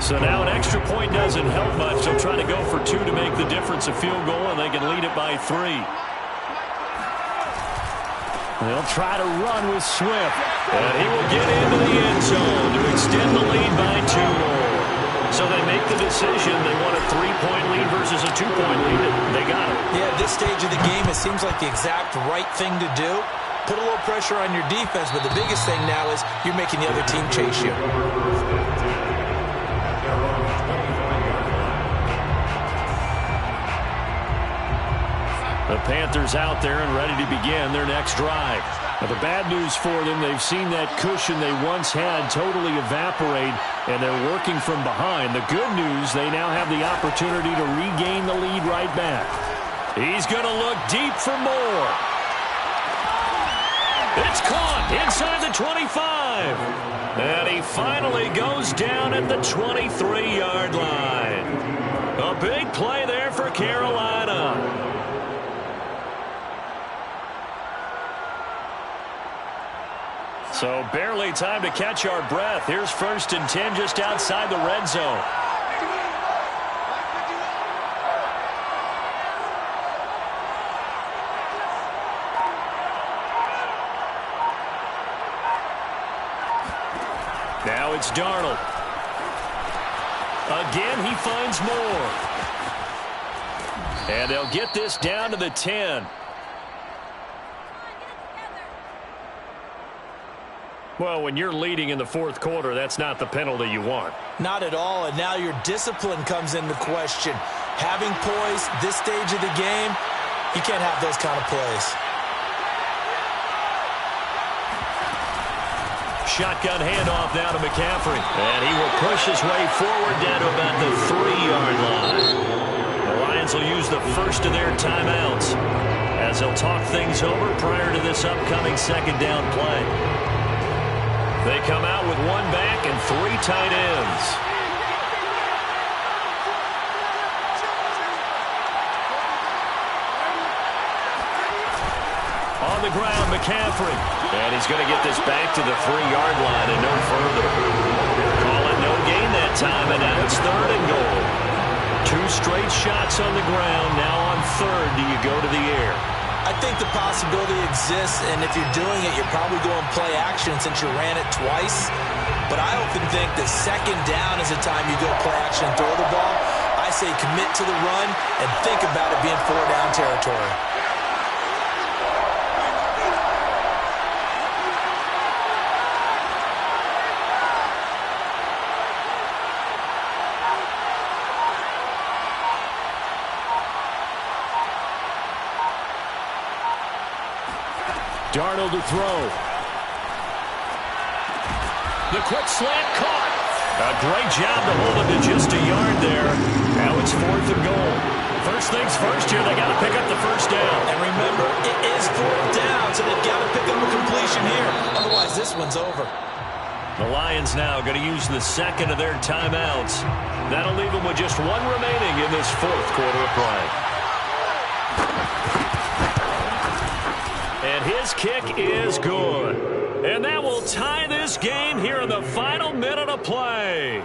So now an extra point doesn't help much. They'll try to go for 2 to make the difference a field goal, and they can lead it by 3. They'll try to run with Swift. And he will get into the end zone to extend the lead by 2 more. So they make the decision. They want a 3-point lead versus a 2-point lead. They got it. Yeah, at this stage of the game, it seems like the exact right thing to do. Put a little pressure on your defense, but the biggest thing now is you're making the other team chase you. The Panthers out there and ready to begin their next drive. Now, the bad news for them, they've seen that cushion they once had totally evaporate, and they're working from behind. The good news, they now have the opportunity to regain the lead right back. He's going to look deep for more. It's caught inside the 25. And he finally goes down at the 23-yard line. A big play there for Carolina. So barely time to catch our breath. Here's 1st and 10 just outside the red zone. Now it's Darnold. Again, he finds more. And they'll get this down to the 10. Well, when you're leading in the 4th quarter, that's not the penalty you want. Not at all, and now your discipline comes into question. Having poise this stage of the game, you can't have those kind of plays. Shotgun handoff now to McCaffrey. And he will push his way forward down to about the 3-yard line. The Lions will use the first of their timeouts as they'll talk things over prior to this upcoming 2nd down play. They come out with 1 back and 3 tight ends. On the ground, McCaffrey. And he's going to get this back to the 3-yard line and no further. Call it no gain that time, and now it's 3rd and goal. 2 straight shots on the ground. Now on 3rd, do you go to the air? I think the possibility exists, and if you're doing it, you're probably going play action since you ran it twice. But I often think that 2nd down is the time you go play action and throw the ball. I say commit to the run and think about it being 4-down territory. Darnold to throw. The quick slant caught. A great job to hold him to just a yard there. Now it's 4th and goal. First things first here, they got to pick up the 1st down. And remember, it is 4th down, so they've got to pick up a completion here. Otherwise, this one's over. The Lions now going to use the 2nd of their timeouts. That'll leave them with just 1 remaining in this 4th quarter of play. And his kick is good. And that will tie this game here in the final minute of play.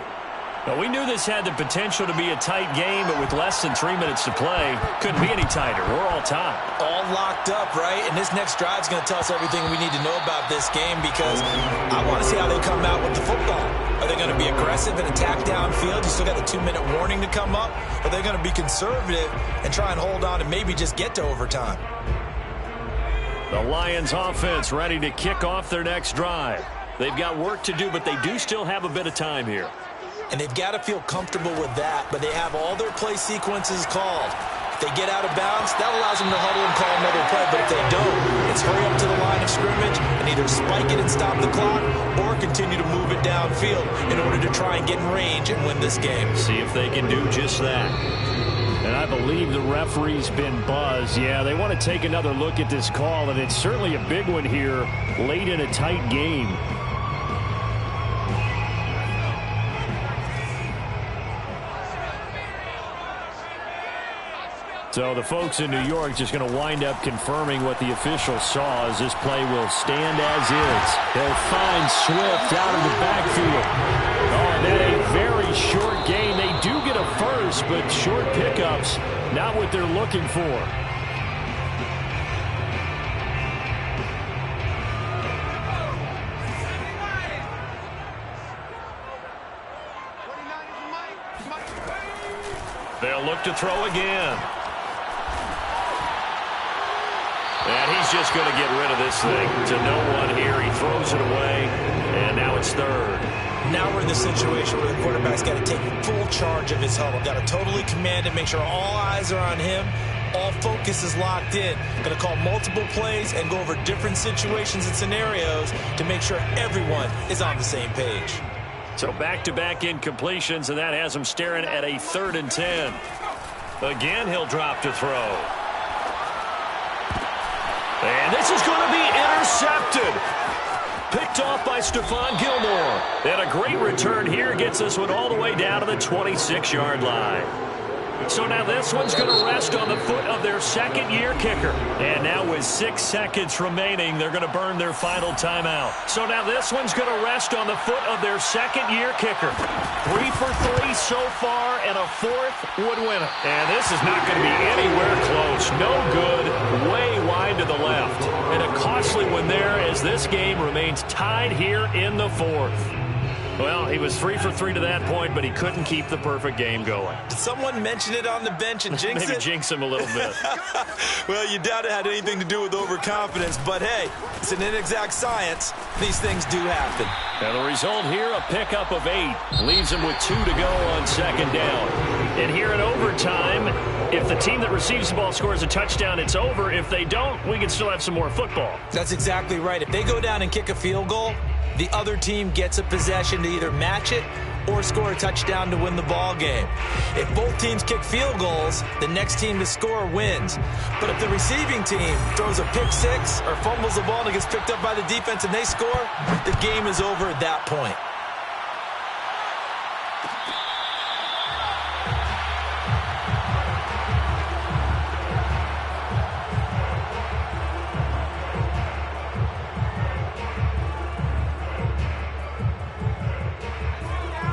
Now, we knew this had the potential to be a tight game, but with less than 3 minutes to play, couldn't be any tighter. We're all tied. All locked up, right? And this next drive is going to tell us everything we need to know about this game because I want to see how they come out with the football. Are they going to be aggressive and attack downfield? You still got the 2-minute warning to come up? Or are they going to be conservative and try and hold on and maybe just get to overtime? The Lions offense ready to kick off their next drive. They've got work to do, but they do still have a bit of time here. And they've got to feel comfortable with that, but they have all their play sequences called. If they get out of bounds, that allows them to huddle and call another play. But if they don't, it's hurry up to the line of scrimmage and either spike it and stop the clock or continue to move it downfield in order to try and get in range and win this game. See if they can do just that. And I believe the referee's been buzzed. Yeah, they want to take another look at this call, and it's certainly a big one here late in a tight game. So the folks in New York just going to wind up confirming what the official saw, as this play will stand as is. They'll find Swift out of the backfield. Oh, and then a very short gain. They do get a first, but short pickups, not what they're looking for. They'll look to throw again. And he's just going to get rid of this thing to no one here. He throws it away, and now it's third. Now we're in the situation where the quarterback's got to take full charge of his huddle. Got to totally command it, make sure all eyes are on him. All focus is locked in. Going to call multiple plays and go over different situations and scenarios to make sure everyone is on the same page. So back-to-back incompletions, and that has him staring at a 3rd and 10. Again, he'll drop to throw. And this is going to be intercepted. Picked off by Stephon Gilmore. And a great return here gets this one all the way down to the 26-yard line. So now this one's going to rest on the foot of their second-year kicker. And now with 6 seconds remaining, they're going to burn their final timeout. So now this one's going to rest on the foot of their second-year kicker. 3 for 3 so far, and a 4th would win it. And this is not going to be anywhere close. No good. Way wide to the left. And a costly one there as this game remains tied here in the 4th. Well, he was 3 for 3 to that point, but he couldn't keep the perfect game going. Did someone mention it on the bench and jinx Maybe it? jinx him a little bit. Well, you doubt it had anything to do with overconfidence, but hey, it's an inexact science. These things do happen. And the result here, a pickup of 8. Leaves him with 2 to go on 2nd down. And here in overtime, if the team that receives the ball scores a touchdown, it's over. If they don't, we can still have some more football. That's exactly right. If they go down and kick a field goal, the other team gets a possession to either match it or score a touchdown to win the ball game. If both teams kick field goals, the next team to score wins. But if the receiving team throws a pick 6 or fumbles the ball and it gets picked up by the defense and they score, the game is over at that point.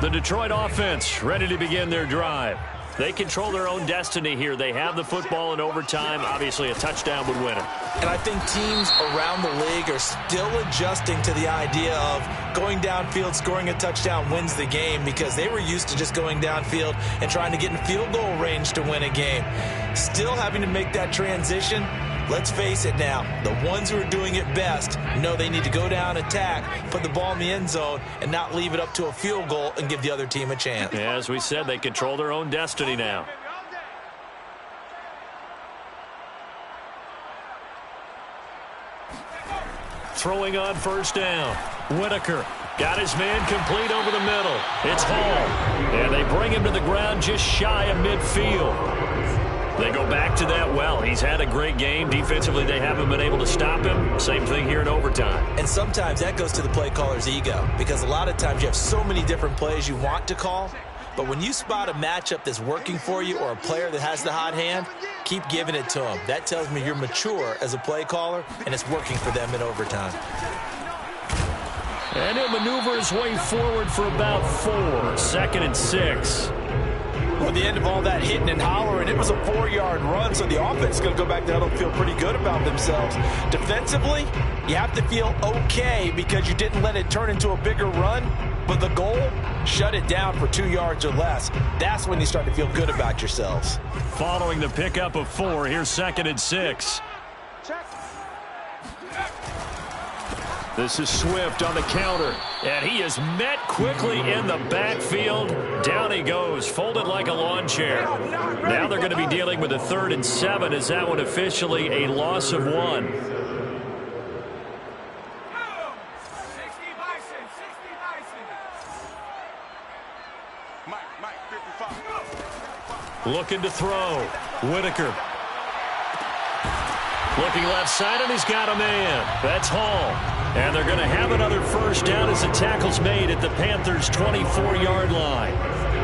The Detroit offense ready to begin their drive. They control their own destiny here. They have the football in overtime. Obviously, a touchdown would win it. And I think teams around the league are still adjusting to the idea of going downfield, scoring a touchdown wins the game, because they were used to just going downfield and trying to get in field goal range to win a game. Still having to make that transition. Let's face it now, the ones who are doing it best know they need to go down, attack, put the ball in the end zone, and not leave it up to a field goal and give the other team a chance. Yeah, as we said, they control their own destiny now. Throwing on 1st down. Whitaker got his man complete over the middle. It's Hall. And they bring him to the ground just shy of midfield. They go back to that well. He's had a great game. Defensively, they haven't been able to stop him. Same thing here in overtime. And sometimes that goes to the play caller's ego, because a lot of times you have so many different plays you want to call, but when you spot a matchup that's working for you or a player that has the hot hand, keep giving it to him. That tells me you're mature as a play caller, and it's working for them in overtime. And he'll maneuver his way forward for about 4. 2nd and 6. With the end of all that hitting and hollering, it was a 4-yard run, so the offense is going to go back down and feel pretty good about themselves. Defensively, you have to feel okay because you didn't let it turn into a bigger run, but the goal, shut it down for 2 yards or less. That's when you start to feel good about yourselves. Following the pickup of 4, here's 2nd and 6. This is Swift on the counter. And he is met quickly in the backfield. Down he goes, folded like a lawn chair. Now they're going to be dealing with a 3rd and 7 as that one officially a loss of 1. Looking to throw. Whitaker. Looking left side, and he's got a man. That's Hall. And they're going to have another first down as the tackle's made at the Panthers' 24-yard line.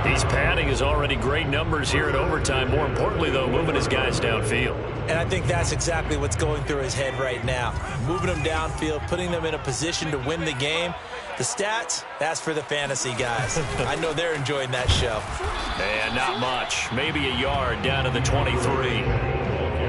He's padding his already great numbers here in overtime. More importantly, though, moving his guys downfield. And I think that's exactly what's going through his head right now. Moving them downfield, putting them in a position to win the game. The stats, that's for the fantasy guys. I know they're enjoying that show. And not much. Maybe a yard down to the 23.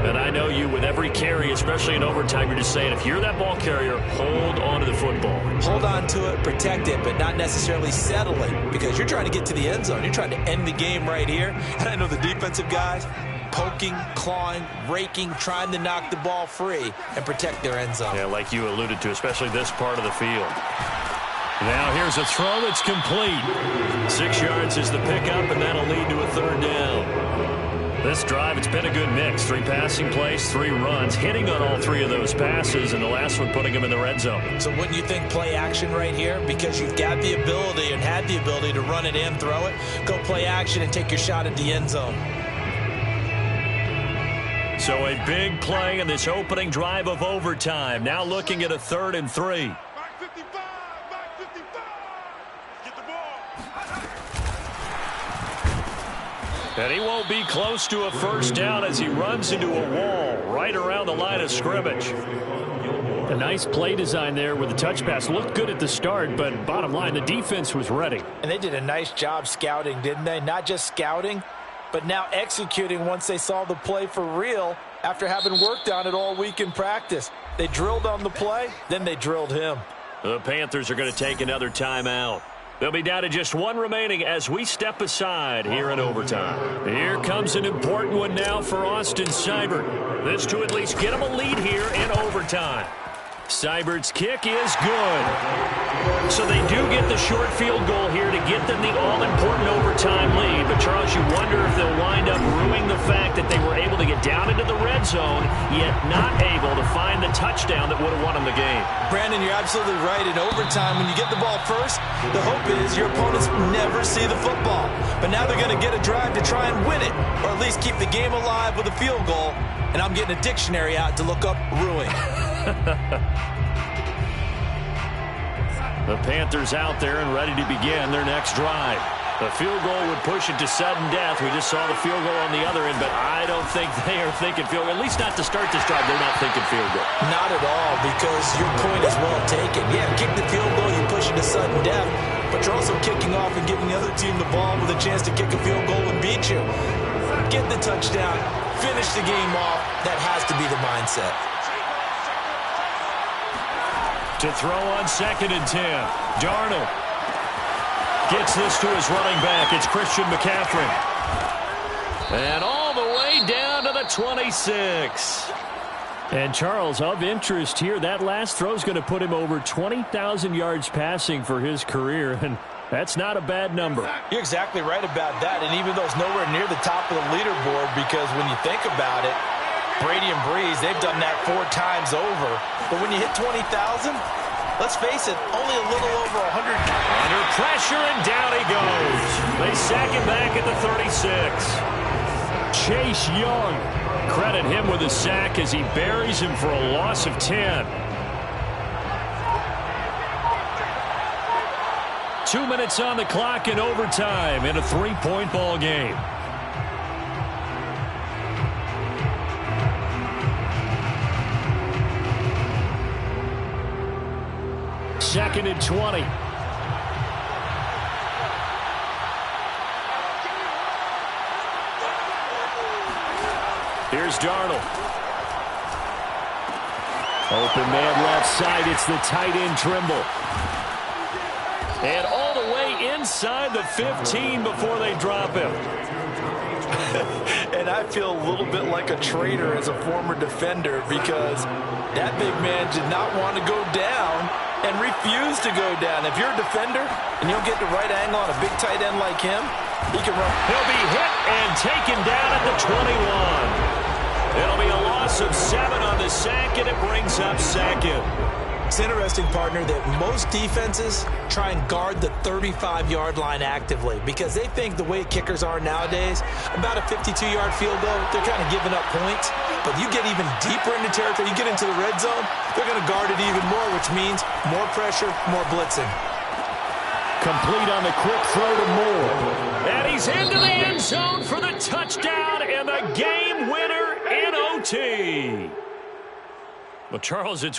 And I know you, with every carry, especially in overtime, you're just saying, if you're that ball carrier, hold on to the football. Hold on to it, protect it, but not necessarily settle it, because you're trying to get to the end zone. You're trying to end the game right here. And I know the defensive guys, poking, clawing, raking, trying to knock the ball free and protect their end zone. Yeah, like you alluded to, especially this part of the field. Now here's a throw that's complete. 6 yards is the pickup, and that'll lead to a 3rd down. This drive, it's been a good mix. 3 passing plays, 3 runs, hitting on all 3 of those passes, and the last one putting him in the red zone. So wouldn't you think play action right here? Because you've got the ability and had the ability to run it in, throw it, go play action and take your shot at the end zone. So a big play in this opening drive of overtime. Now looking at a 3rd and 3. Back 55, back 55. Get the ball. And he won't be close to a first down as he runs into a wall right around the line of scrimmage. A nice play design there with the touch pass. Looked good at the start, but bottom line, the defense was ready. And they did a nice job scouting, didn't they? Not just scouting, but now executing once they saw the play for real after having worked on it all week in practice. They drilled on the play, then they drilled him. The Panthers are going to take another timeout. They'll be down to just 1 remaining as we step aside here in overtime. Here comes an important one now for Austin Seibert. This to at least get him a lead here in overtime. Seibert's kick is good. So they do get the short field goal here to get them the all-important overtime lead. But, Charles, you wonder if they'll wind up ruining the fact that they were able to get down into the red zone, yet not able to find the touchdown that would have won them the game. Brandon, you're absolutely right. In overtime, when you get the ball first, the hope is your opponents never see the football. But now they're going to get a drive to try and win it, or at least keep the game alive with a field goal. And I'm getting a dictionary out to look up ruin. The Panthers out there and ready to begin their next drive. The field goal would push it to sudden death. We just saw the field goal on the other end, but I don't think they are thinking field goal. At least not to start this drive. They're not thinking field goal. Not at all, because your point is well taken. Yeah, kick the field goal, you push it to sudden death, but you're also kicking off and giving the other team the ball with a chance to kick a field goal and beat you. Get the touchdown, finish the game off. That has to be the mindset. To throw on 2nd and 10. Darnold gets this to his running back. It's Christian McCaffrey. And all the way down to the 26. And, Charles, of interest here, that last throw is going to put him over 20,000 yards passing for his career, and that's not a bad number. You're exactly right about that, and even though it's nowhere near the top of the leaderboard, because when you think about it, Brady and Breeze, they've done that 4 times over. But when you hit 20,000, let's face it, only a little over 100. Under pressure, and down he goes. They sack him back at the 36. Chase Young. Credit him with a sack as he buries him for a loss of 10. 2 minutes on the clock in overtime in a 3-point ball game. Second and 20. Here's Darnold. Open man left side. It's the tight end Trimble. And all the way inside the 15 before they drop him. And I feel a little bit like a traitor as a former defender, because that big man did not want to go down, and refuse to go down. If you're a defender and you don't get the right angle on a big tight end like him, he can run. He'll be hit and taken down at the 21. It'll be a loss of 7 on the sack, and it brings up second. It's interesting, partner, that most defenses try and guard the 35-yard line actively because they think the way kickers are nowadays, about a 52-yard field goal, they're kind of giving up points. But you get even deeper into territory, you get into the red zone, they're going to guard it even more, which means more pressure, more blitzing. Complete on the quick throw to Moore. And he's into the end zone for the touchdown and the game winner in OT. Well, Charles, it's